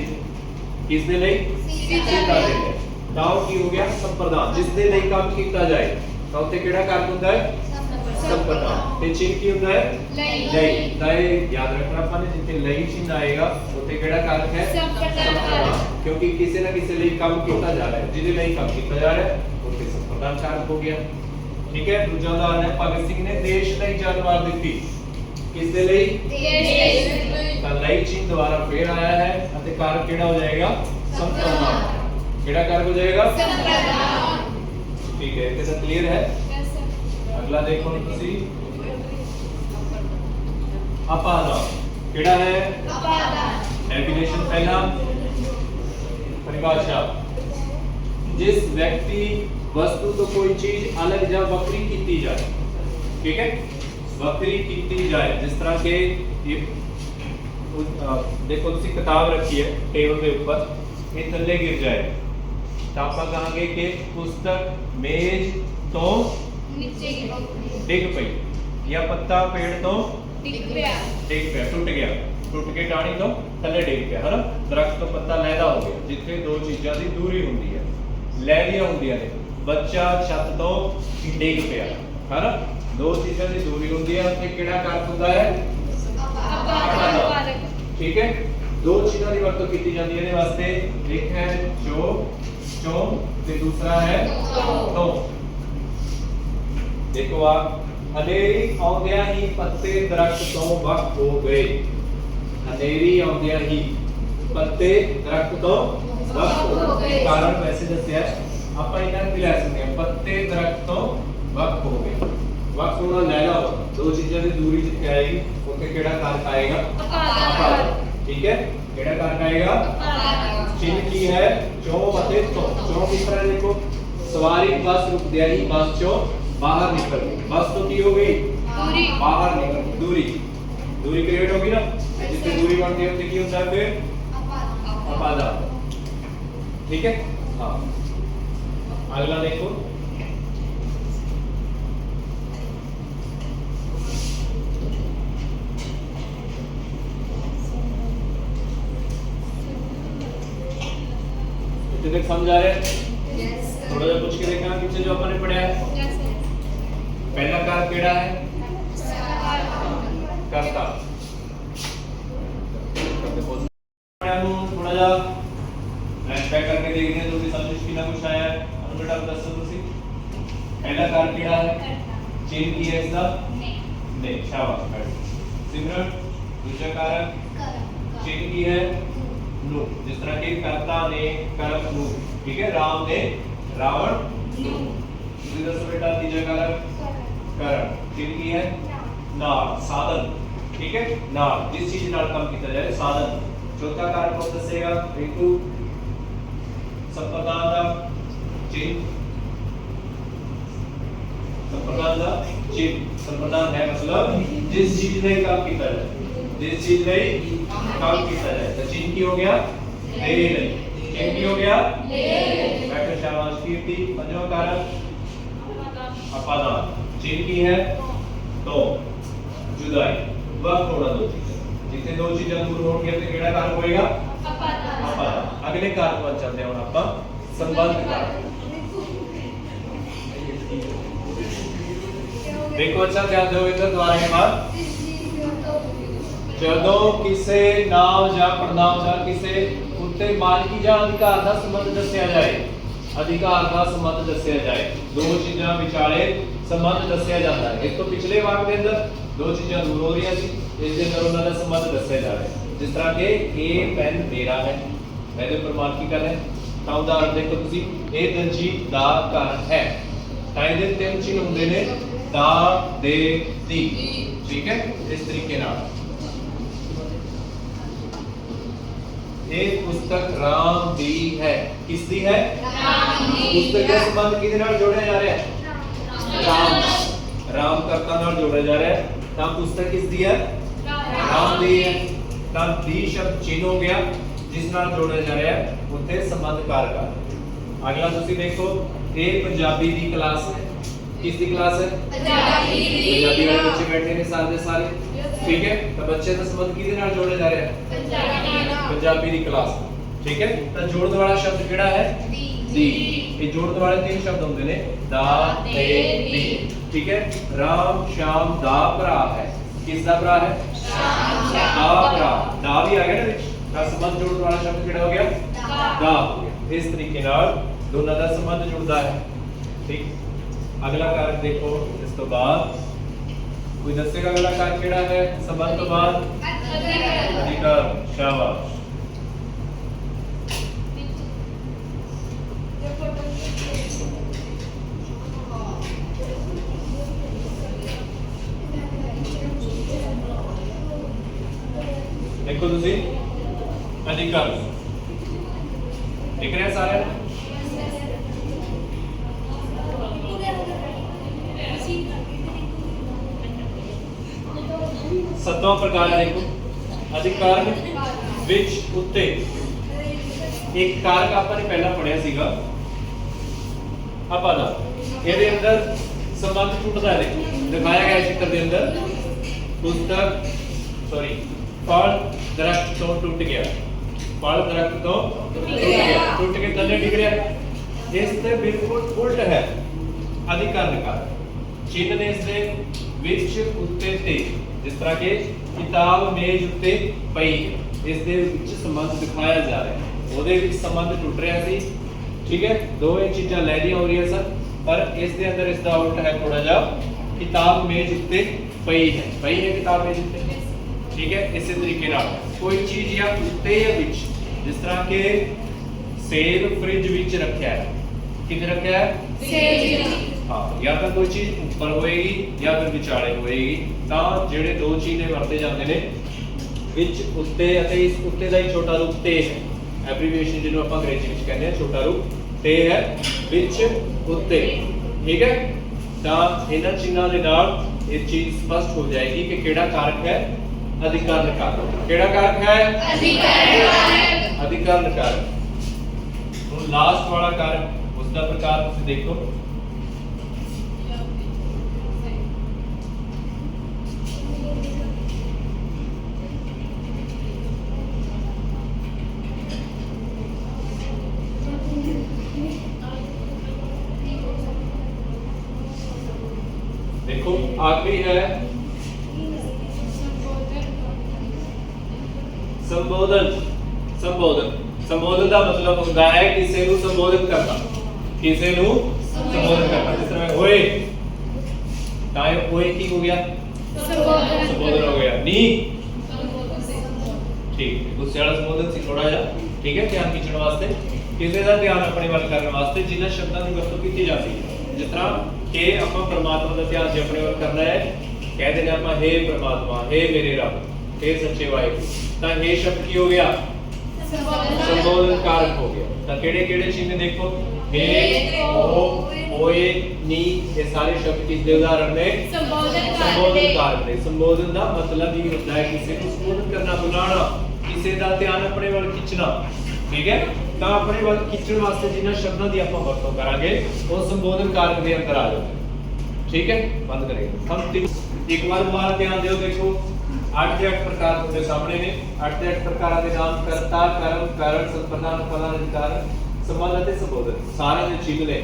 ਕਿਸ ਦੇ ਲਈ ਸੀਤਾ ਦੇ ਤਾਂ ਉਹ ਕੀ ਹੋ ਗਿਆ ਸੰਪਰਦਾਨ ਜਿਸ ਦੇ ਲਈ ਕੰਮ ਕੀਤਾ ਜਾਏ ਤਾਂ ਉੱਥੇ ਕਿਹੜਾ ਕਾਰਕ ਹੁੰਦਾ ਹੈ ਸੰਪਰਦਾਨ ਤੇ ਚਿੰਨ੍ਹ ਕੀ ਹੁੰਦਾ ਹੈ ਲਈ ਤਾਂ ਇਹ ਯਾਦ ਰੱਖਣਾ ਆਪਾਂ ਨੇ ਜਿੱਥੇ ਲਈ ਚਿੰਨ੍ਹ ਆਏਗਾ ਉੱਥੇ ਕਿਹੜਾ ਕਾਰਕ ਹੈ ਸੰਪਰਦਾਨ ਕਿਉਂਕਿ ਕਿਸੇ ਨਾ ਕਿਸੇ ਲਈ ਕੰਮ ਕੀਤਾ ਜਾ ਰਿਹਾ ਹੈ ਜਿਹਦੇ ਲਈ ਕੰਮ ਕੀਤਾ ਜਾ ਰਿਹਾ ਹੈ ਉੱਥੇ ਸੰਪਰਦਾਨ ਕਾਰਕ ਹੋ ਗਿਆ ठीक है दूसरा उदाहरण है भगत सिंह ने देश ਲਈ ਜਾਨ ਵਾਰ ਦਿੱਤੀ किस दे ਲਈ देश ਤਾਂ ਲਈ ਚਿੰਨ੍ਹ ਦੁਆਰਾ ਫੇਰ ਆਇਆ ਹੈ ਅਤੇ ਕਾਰਕ ਕਿਹੜਾ ਹੋ ਜਾਏਗਾ ਸੰਪਰਦਾਨ ਕਿਹੜਾ ਕਾਰਕ ਹੋ ਜਾਏਗਾ ਸੰਪਰਦਾਨ ठीक है ਇਹ ਤਾਂ ਕਲੀਅਰ ਹੈ ਅਗਲਾ ਦੇਖੋ ਤੁਸੀਂ ਅਪਾਦਾ ਕਿਹੜਾ ਹੈ ਅਪਾਦਾ डेफिनेशन पहला परिभाषा जिस व्यक्ति वस्तु तो कोई चीज अलग या वक्री की जाए ठीक है वक्री की जाए जिस तरह के ये देखो तुसी किताब रखी है टेबल के ऊपर ये थल्ले गिर जाए तो आप कहांगे कि पुस्तक मेज तो नीचे डिग पई या पत्ता पेड़ तो डिग पिया टूट के टाणी तो थल्ले डिग पिया है ना दरख्त तो पत्ता लहदा हो गया जिथे दो चीज़ां दी दूरी हुंदी है लहदियां हुंदियां ने बच्चा छत तो डिग पिया है ना दो चीज़ों की दूरी होती है उसमें किहड़ा कारक होता है ठीक है दो चीज़ों की वरतों की जाती है वास्ते एक है चो ते दूसरा है तो देखो आप हनेरी आउंदियां ही पत्ते दरख्त तो वख हो गए हनेरी आउंदियां ही पत्ते दरख्त तो वख हो गए कारण वैसे दस्या है ਆਪਾਂ ਇਹਨਾਂ ਨੂੰ ਲੈ ਸਕਦੇ ਹਾਂ ਪੱਤੇ ਦਰਖਤ ਤੋਂ ਵੱਖ ਹੋ ਗਏ ਵੱਖ ਹੋਣਾ ਲੈ ਲਓ ਦੋ ਚੀਜ਼ਾਂ ਦੀ ਦੂਰੀ ਜਿੱਥੇ ਆਏਗੀ ਉੱਥੇ ਕਿਹੜਾ ਕਾਰਕ ਆਏਗਾ ਅਪਾਦਾ ਠੀਕ ਹੈ ਕਿਹੜਾ ਕਾਰਕ ਆਏਗਾ ਅਪਾਦਾ ਚਿੰਨ੍ਹ ਕੀ ਹੈ ਚੋਂ ਅਤੇ ਤੋਂ ਚੋਂ ਕਿਸ ਤਰ੍ਹਾਂ ਦੇਖੋ ਸਵਾਰੀ ਬੱਸ ਰੁਕਦਿਆਂ ਹੀ ਬੱਸ ਚੋਂ ਬਾਹਰ ਨਿਕਲ ਗਈ ਬੱਸ ਤੋਂ ਕੀ ਹੋ ਗਈ ਦੂਰੀ ਬਾਹਰ ਨਿਕਲ ਦੂਰੀ ਕ੍ਰੀਏਟ ਹੋ ਗਈ ਨਾ ਜਿੱਥੇ ਦੂਰੀ ਬਣਦੀ ਹੈ ਉੱਥੇ ਕੀ ਹੁੰਦਾ ਹੈ ਫਿਰ ਅਪਾਦਾ ठीक है हाँ अगला देखो इतने तक समझ आ रहे हैं थोड़ा सा पूछ के देखना पीछे जो अपन ने पढ़ा है पहला कारक केड़ा है कर्ता थोड़ा जा फ्लैशबैक करके देखते हैं तो भी समझ कितना कुछ आया है अनु बेटा बता दो तुसी पहला कारक केड़ा है चेन की है इसका नहीं शाबाश सिमरन दूसरा कारक चेन की है नु जिस तरह के कर्ता ने करक नु ठीक है राम ने रावण नु दूसरा दस बेटा तीसरा कारक करण चेन की है नाल साधन ठीक है नाल जिस चीज नाल काम किया जाए साधन चौथा कारक कौन दसेगा हेतु संप्रदान का चिन्ह संप्रदान का चिन्ह संप्रदान है मतलब जिस चीज ने काम किया जाए जिस चीज ने काम किया जाए तो चिन्ह की हो गया ले ले चिन्ह की हो गया ले बैठो शाबाश कीर्ति पंजवां कारक अपादान चिन्ह की है तो जुदाई वक्त थोड़ा दो चीजें जितने दो चीजें दूर होंगे तो केड़ा कारक होएगा अगले कारक पर चलते हैं और आप संबंध कारक देखो अच्छा ध्यान दो इधर दोबारा के बाद ਜਦੋਂ ਕਿਸੇ ਨਾਮ ਜਾਂ ਪੜਨਾਮ ਜਾਂ ਕਿਸੇ ਉੱਤੇ ਮਾਲਕੀ ਜਾਂ ਅਧਿਕਾਰ ਦਾ ਸੰਬੰਧ ਦੱਸਿਆ ਜਾਏ ਅਧਿਕਾਰ ਦਾ ਸੰਬੰਧ ਦੱਸਿਆ ਜਾਏ ਦੋ ਚੀਜ਼ਾਂ ਵਿਚਾਲੇ ਸੰਬੰਧ ਦੱਸਿਆ ਜਾਂਦਾ ਹੈ ਇਸ ਤੋਂ ਪਿਛਲੇ ਵਾਕ ਦੇ ਅੰਦਰ ਦੋ ਚੀਜ਼ਾਂ ਦੂਰ ਹੋ ਰਹੀਆਂ ਸੀ ਇਸ ਦੇ ਅੰਦਰ ਉਹਨਾਂ ਦਾ ਸੰਬੰਧ ਦੱਸਿਆ ਜਾ ਰਿਹਾ ਹੈ ਜਿਸ ਤਰ੍ਹਾਂ ਕਿ ਇਹ ਪੈਨ ਮੇਰਾ ਹੈ मैं तो प्रमाण की कर रहे हैं ਤਾਂ ਉਦਾਹਰਨ ਦੇਖੋ ਤੁਸੀਂ ਇਹ ਦਲਜੀਤ ਦਾ ਘਰ ਹੈ ਤਾਂ ਇਹਦੇ ਤਿੰਨ ਚਿੰਨ੍ਹ ਹੁੰਦੇ ਨੇ ਦਾ ਦੇ ਦੀ ਠੀਕ ਹੈ ਇਸ ਤਰੀਕੇ ਨਾਲ ਇਹ ਪੁਸਤਕ ਰਾਮ ਦੀ ਹੈ ਕਿਸ ਦੀ ਹੈ ਰਾਮ ਦੀ ਪੁਸਤਕ ਦਾ ਸੰਬੰਧ ਕਿਹਦੇ ਨਾਲ ਜੋੜਿਆ ਜਾ ਰਿਹਾ ਹੈ ਰਾਮ ਕਰਤਾ ਨਾਲ ਜੋੜਿਆ ਜਾ ਰਿਹਾ ਹੈ ਤਾਂ ਪੁਸਤਕ ਕਿਸ ਦੀ ਹੈ ਰਾਮ ਦੀ ਹੈ ਤਾਂ ਦੀ ਸ਼ਬਦ ਚਿੰਨ੍ਹ ਹੋ ਗਿਆ जिस नाल जोड़ा जा रहा है उत्थे संबंध कारक ਅਗਲਾ ਤੁਸੀਂ ਦੇਖੋ ਇਹ ਪੰਜਾਬੀ ਦੀ ਕਲਾਸ ਹੈ। ਕਿਸ ਦੀ ਕਲਾਸ ਹੈ? ਪੰਜਾਬੀ ਦੀ। ਪੰਜਾਬੀ ਵਾਲੇ ਬੱਚੇ ਬੈਠੇ ਨੇ ਸਾਰੇ ਦੇ ਸਾਰੇ, ਠੀਕ ਹੈ। ਤਾਂ ਬੱਚੇ ਦਾ ਸੰਬੰਧ ਕਿਹਦੇ ਨਾਲ ਜੋੜਿਆ ਜਾ ਰਿਹਾ ਹੈ? ਪੰਜਾਬੀ ਦੀ ਕਲਾਸ। ਠੀਕ ਹੈ। ਤਾਂ ਜੋੜਨ ਵਾਲਾ ਸ਼ਬਦ ਕਿਹੜਾ ਹੈ? ਦੀ। ਇਹ ਜੋੜਨ ਵਾਲੇ ਤਿੰਨ ਸ਼ਬਦ ਹੁੰਦੇ ਨੇ ਦਾ, ਤੇ, ਦੀ। ਠੀਕ ਹੈ। ਰਾਮ ਸ਼ਾਮ ਦਾ ਭਰਾ ਹੈ। ਕਿਸ ਦਾ ਭਰਾ ਹੈ? ਦਾ ਭਰਾ। ਦਾ ਵੀ ਆ ਗਿਆ ਨਾ ਵਿੱਚ, ਤਾਂ ਸੰਬੰਧ ਜੋੜਨ ਵਾਲਾ ਸ਼ਬਦ ਕਿਹੜਾ ਹੋ ਗਿਆ? ਦਾ ਹੋ ਗਿਆ। ਇਸ ਤਰੀਕੇ ਨਾਲ ਦੋਨਾਂ ਦਾ ਸੰਬੰਧ ਜੁੜਦਾ ਹੈ। ਠੀਕ। ਅਗਲਾ ਕਾਰਕ ਦੇਖੋ ਇਸ ਤੋਂ ਬਾਅਦ ਕੋਈ ਦੱਸੇਗਾ ਅਗਲਾ ਕਾਰਕ ਕਿਹੜਾ ਹੈ ਸੰਬੰਧ ਤੋਂ ਬਾਅਦ? ਅਧਿਕਾਰ। ਸ਼ਾਬਾਸ਼। देखो तुसी अधिकार दिख रहे हैं सारे? सत्तवां प्रकार है देखो अधिकार विच उत्ते। एक कारक आपने पहला पढ़िया सीगा आपा दा, ਇਹਦੇ ਅੰਦਰ संबंध टूटता है। देखो दिखाया गया चित्र के अंदर पुस्तक सॉरी फल दरख्त तो टूट गया, फल दरख्त तो टूट के थले डिग रहा। इस ते बिल्कुल उल्ट है अधिकरण का चिन्ह ने इसके विच उत्ते ते, जिस तरह के किताब मेज उत्ते पई इस दे विच संबंध दिखाया जा रहा है। ओदे विच संबंध टूट रहा सी। ठीक है। दो ये चीज़ां लैदियां हो रही सन, पर इस दे अंदर इसका उल्ट है थोड़ा जा। किताब मेज उत्ते पई है किताब मेज उत्ते। ठीक है। इसी तरीके नाल कोई चीज या उत्ते या विच, जिस तरह के सेब फ्रिज विच रखा है, किथे रखा है? सेब। हाँ, या तो कोई चीज ऊपर होएगी या फिर विचाले होएगी, तां जेड़े दो चीज़े वरते जाते ने विच उत्ते अते इस उत्ते दा ही छोटा रूप ते है। एब्रीविएशन जिन्हों आपां अंग्रेजी विच कहंदे आ छोटा रूप ते है विच उत्ते। ठीक है। तां इन्हां चिन्हां दे नाल ये चीज स्पष्ट हो जाएगी कि केड़ा कारक है? अधिकरण कारक। केड़ा कारक है? अधिकरण कारक। हुण लास्ट वाला कारक उसका प्रकार तुसीं देखो। देखो आखिरी है संबोधन। संबोधन का मतलब होता है किसी को संबोधित करना, किसी को संबोधित करना। जिस तरह ओए, ताए ओए की हो गया? संबोधन हो गया। नी ठीक है। गुस्से वाला संबोधन सी थोड़ा जा। ठीक है। ध्यान खींचने वास्ते, किसी का ध्यान अपने वाल करने वास्ते जिन्हां शब्दों की वरतों की जाती है। जिस तरह के आपां परमात्मा का ध्यान जे अपने वाल करना है, कहते हैं आपां हे परमात्मा, हे मेरे रब, हे सच्चे वाहिगुरू, तां हे शब्द की हो गया? संबोधन कारक हो गया। तां केड़े-केड़े चिन्ह देखो? हे, ओ, ओए, नी, ये सारे शब्द किसके उदाहरण ने? संबोधन कारक ने। संबोधन का मतलब ये होता है किसी को संबोधन करना, बुलाना, किसी का ध्यान अपने वाल खिंचना। ठीक है। ਤਾਂ ਆਪਣੇ ਵੱਲ ਖਿੱਚਣ ਵਾਸਤੇ ਜਿਨ੍ਹਾਂ ਸ਼ਬਦਾਂ ਦੀ ਆਪਾਂ ਵਰਤੋਂ ਕਰਾਂਗੇ ਉਹ ਸੰਬੋਧਨ ਕਾਰਕ ਦੇ ਅੰਦਰ ਆ ਜਾਣਗੇ। ਠੀਕ ਹੈ। ਬੰਦ ਕਰੀਏ ਹਮ ਇੱਕ ਵਾਰ ਦੁਬਾਰਾ ਧਿਆਨ ਦਿਓ। ਦੇਖੋ 8 ਦੇ 8 ਪ੍ਰਕਾਰ ਤੁਹਾਡੇ ਸਾਹਮਣੇ ਨੇ। 8 ਦੇ 8 ਪ੍ਰਕਾਰਾਂ ਦੇ ਨਾਮ ਕਰਤਾ, ਕਰਮ, ਕਾਰਨ, ਸੰਪਰਦਾਨ, ਫਲਾਂ, ਅਧਿਕਾਰ, ਸੰਬੰਧ ਅਤੇ ਸੰਬੋਧਨ ਸਾਰਿਆਂ ਦੇ ਚਿੰਨ੍ਹ ਨੇ।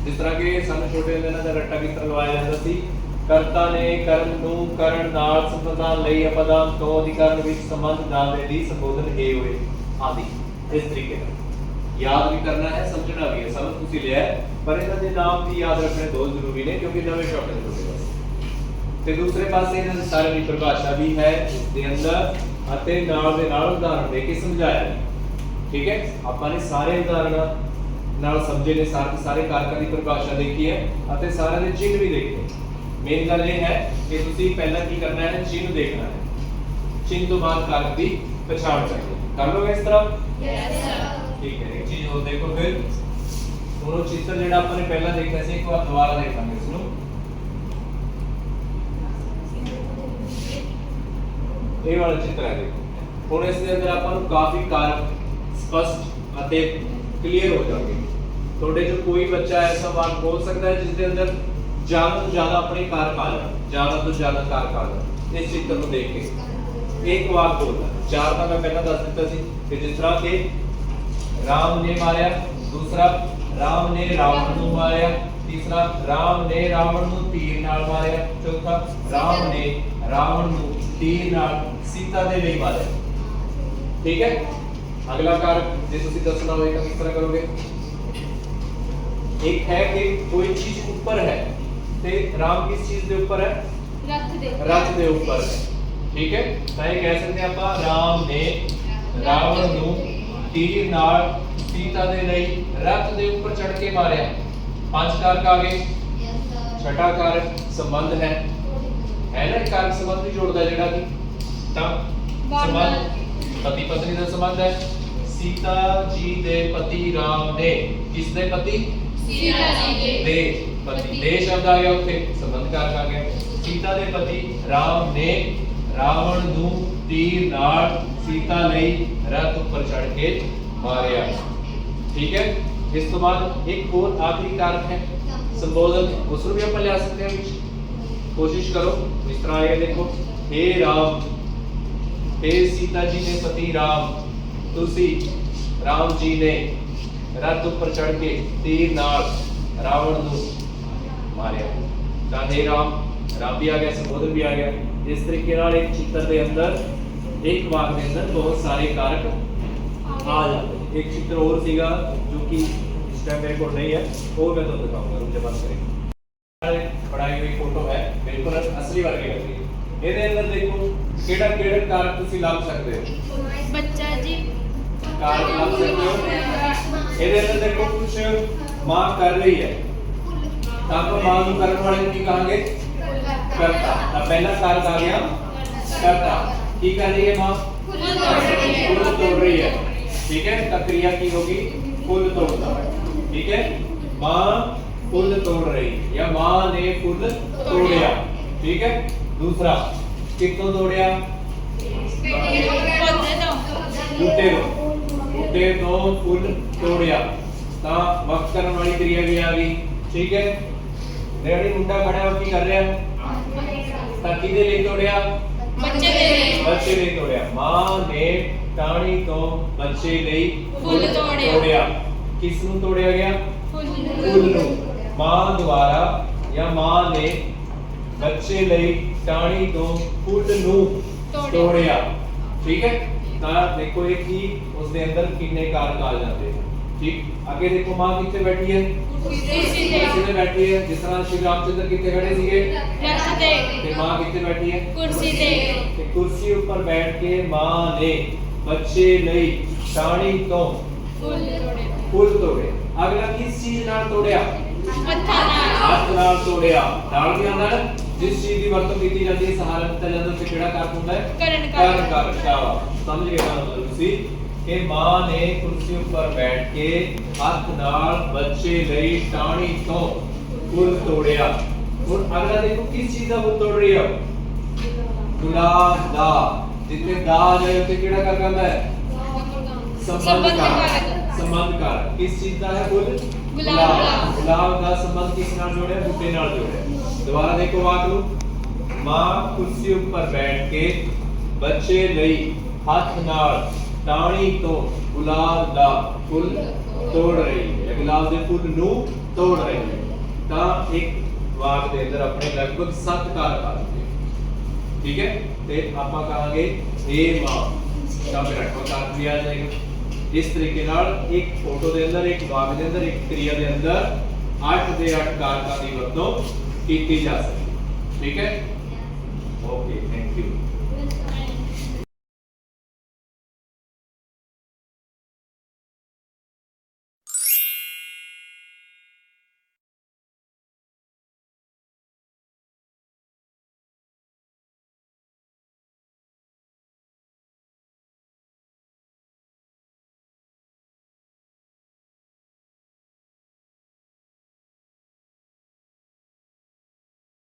ਜਿਸ ਤਰ੍ਹਾਂ ਕਿ ਸਾਨੂੰ ਛੋਟੇ ਹੁੰਦੇ ਨਾਲ ਰੱਟਾ ਕਿਸ ਤਰ੍ਹਾਂ ਲਵਾਇਆ ਜਾਂਦਾ ਸੀ? ਕਰਤਾ ਨੇ ਕਰਮ ਨੂੰ ਕਰਨ ਨਾਲ ਸੰਪਰਦਾਨ ਲਈ ਅਪਦਾਨ ਤੋਂ ਅਧਿਕਾਰਨ ਵਿੱਚ ਸੰਬੰਧ ਨਾਲ ਦੀ ਸੰਬੋਧਨ ਹੈ ਹੋਏ ਆਦि। इस तरीके याद भी करना है, समझना भी है। समझ तुसी लिया है, पर इन्हां दे नाम भी याद रखने बहुत जरूरी ने क्योंकि नवे शब्द ने तुहाडे पास। ते दूसरे पासे इन्हां दे सारे दी परिभाषा भी है इस दे अंदर अते नाल दे नाल उदाहरण दे के समझाया है। ठीक है। आपां ने सारे उदाहरण नाल समझे ने, सारे कारकां दी परिभाषा देखी है अते सारे दे चिन्ह भी देखे। मेन गल ये है कि तुसी पहला की करना है? चिन्ह देखना है। चिन्ह तो बाद कारक दी पहचान करनी। कर लोगे इस तरह? Yes sir. ठीक है। एक चीज और देखो फिर दोनों चित्र जेड़ा आपने पहला देखा सी, एक बार दोबारा देखांगे इसनु। ये वाला चित्र है देखो। हुण इस दे अंदर आपन काफी कारक स्पष्ट अते क्लियर हो जाएंगे। ਤੁਹਾਡੇ ਚੋਂ ਕੋਈ ਬੱਚਾ ਐਸਾ ਵਾਕ ਬੋਲ ਸਕਦਾ ਹੈ ਜਿਸ ਦੇ ਅੰਦਰ ਜ਼ਿਆਦਾ ਤੋਂ ਜ਼ਿਆਦਾ ਆਪਣੇ ਕਾਰਕ ਆ ਜਾਣ, ਜ਼ਿਆਦਾ ਤੋਂ ਜ਼ਿਆਦਾ ਕਾਰਕ ਆ ਜਾਣ ਇਸ ਚਿੱਤਰ ਨੂੰ ਦੇਖ ਕੇ ਇੱਕ ਵਾਕ ਬੋਲਦਾ। ਚਾਰ ਤਾਂ ਮੈਂ ਪਹਿਲਾਂ ਦੱਸ ਦਿੱਤਾ ਸੀ ਕਿ ਜਿਸ ਤਰ੍ਹਾਂ ਕਿ ਰਾਮ ਨੇ ਮਾਰਿਆ, ਦੂਸਰਾ ਰਾਮ ਨੇ ਰਾਵਣ ਨੂੰ ਮਾਰਿਆ, तीसरा राम ने रावण ਨੂੰ तीर ਨਾਲ ਮਾਰਿਆ, ਚੌਥਾ ਰਾਮ ਨੇ ਰਾਵਣ ਨੂੰ तीर ਨਾਲ सीता ਦੇ ਲਈ ਮਾਰਿਆ। ठीक है, अगला कारक ਜੇ ਤੁਸੀਂ ਦੱਸਣਾ ਹੋਵੇ ਤਾਂ ਕਿਸ ਤਰ੍ਹਾਂ ਕਰੋਗੇ। एक है कि कोई चीज ऊपर है ਤੇ राम किस चीज ਦੇ ਉੱਪਰ ਹੈ, रथ ਦੇ ਉੱਪਰ है। ठीक है, ਤਾਂ ਇਹ ਕਹਿ ਸਕਦੇ ਆਪਾਂ ਰਾਮ ਨੇ ਰਾਵਣ ਨੂੰ तीर ਨਾਲ सीता ਦੇ ਲਈ रथ ਦੇ ਉੱਪਰ ਚੜ ਕੇ ਮਾਰਿਆ। पांच कारक आ गए। छठा कारक संबंध है ना, कारक संबंध भी जोड़ता है जेड़ा कि ता संबंध पति पत्नी का संबंध है। सीता जी दे पति राम ने, किस दे पति, सीता जी दे पति, दे शब्द आ गया उत्थे संबंध कारक आ गया। सीता दे पति राम ने रावण ਨੂੰ तीर ਨਾਲ सीता ਲਈ रथ ਉੱਪਰ चढ़ के मारिया। ठीक है, इस तो बाद एक और आखिरी कारक है संबोधन, उसको भी अपन ले आ सकते हैं। कोशिश करो इस तरह आएगा, देखो हे राम, हे सीता जी ने पति राम, तुसी राम जी ने रथ ऊपर चढ़ के तीर नाल रावण ਨੂੰ मारिया। ਤਾਂ हे राम, राम भी आ गया, संबोधन भी आ गया। इस तरीके नाल एक चित्र के अंदर एक वाक के अंदर बहुत सारे कारक आ जाते हैं। एक चित्र और सीगा जो कि इस टाइम मेरे को नहीं है, वो मैं तो दिखाऊंगा, रुक जा बंद करेंगे। पढ़ाई हुई फोटो है, बिल्कुल असली वर्गे लगती है। ਇਹਦੇ ਅੰਦਰ ਦੇਖੋ ਕਿਹੜਾ ਕਿਹੜਾ ਕਾਰਕ ਤੁਸੀਂ ਲੱਭ ਸਕਦੇ ਹੋ। ਬੱਚਾ ਜੀ ਕਾਰਕ ਲੱਭ ਸਕਦੇ ਹੋ। ਇਹਦੇ ਅੰਦਰ ਦੇਖੋ ਕੁਝ ਮਾਂ ਕਰ ਰਹੀ ਹੈ, ਤਾਂ ਆਪਾਂ ਮਾਂ ਨੂੰ ਕਰਨ ਵਾਲੇ ਨੂੰ ਕੀ ਕਹਾਂਗੇ, ਕਰਤਾ। ਤਾਂ ਪਹਿਲਾ ਕਾਰਕ ਆ ਗਿਆ ਕਰਤਾ। ਕੀ ਕਰ रही है मां, फूल तोड़ रही है। ठीक है, तो क्रिया की होगी फूल तोड़ना। ठीक है, मां फूल तोड़ रही या मां ने फूल तोड़िया। ठीक है, दूसरा कितों तोड़िया, बूटे तो फूल तोड़िया। ता वक्त करने वाली क्रिया भी आ गई। ठीक है, रेडी मुंडा खड़ा हो की कर रहा है, ता किदे लिए तोड़िया, बच्चे लिए तोड़िया। मां ने टाणी तो बच्चे ਲਈ फूल तोड़िया। किस ਨੂੰ ਤੋੜਿਆ ਗਿਆ, फूल ਨੂੰ। मां द्वारा या मां ने बच्चे ਲਈ टाणी तो फूल ਨੂੰ ਤੋੜਿਆ। ठीक है, ਤਾਂ ਦੇਖੋ ਇਹ ਕੀ ਉਸ ਦੇ ਅੰਦਰ ਕਿੰਨੇ ਕਾਰਕ ਆ ਜਾਂਦੇ ਹਨ। ठीक, आगे देखो मां किथे बैठी है, कुर्सी पे बैठी है। जिस तरह श्री रामचंद्र किथे खड़े सीगे, रथ पे, ते मां किथे बैठी है, कुर्सी पे। ते कुर्सी ऊपर बैठ के मां ने बच्चे ਲਈ टाणी तो फूल तोड़े। अगला किस चीज नाल तोड़िया, हाथ नाल तोड़िया। नाल भी आंदा ना, जिस चीज की वरतों कीती जाती है सहारा दिता जाता है, किहड़ा कारक हुंदा है, करण कारक। समझ गए ना मतलब तुसी कि मां ने कुर्सी ऊपर बैठ के हाथ नाल बच्चे ਲਈ टाणी तो फूल तोड़िया। और अगला देखो किस चीज का फूल तोड़ रही है, गुलाब दा। जितने दा आ जाए उसे किहड़ा कारक आंदा है, संबंध कारक। संबंध कारक किस चीज का है, फूल, गुलाब। गुलाब का संबंध किस नाल जोड़िया, बूटे नाल जोड़िया। दोबारा देखो वाक नु, मां कुर्सी ऊपर बैठ के बच्चे ਲਈ हाथ नाल टाणी तो गुलाब दा फूल तोड़ रही है, गुलाब दे फूल ਨੂੰ तोड़ रही है। ਤਾਂ ਇੱਕ ਵਾਕ ਦੇ ਅੰਦਰ ਆਪਣੇ ਲਗਭਗ 7 कारक ਆ ਜਾਂਦੇ। ठीक है, ਤੇ ਆਪਾਂ ਕਹਾਂਗੇ हे मां, ਤਾਂ ਫਿਰ ਅੱਠਵਾਂ ਕਾਰਕ ਵੀ ਆ ਜਾਏਗਾ। ਇਸ ਤਰੀਕੇ ਨਾਲ ਇੱਕ ਫੋਟੋ ਦੇ ਅੰਦਰ, ਇੱਕ ਵਾਕ ਦੇ ਅੰਦਰ, ਇੱਕ क्रिया ਦੇ ਅੰਦਰ 8 ਦੇ 8 ਕਾਰਕਾਂ ਦੀ ਵਰਤੋਂ ਕੀਤੀ ਜਾ ਸਕਦੀ ਹੈ। ठीक है, ओके, थैंक यू।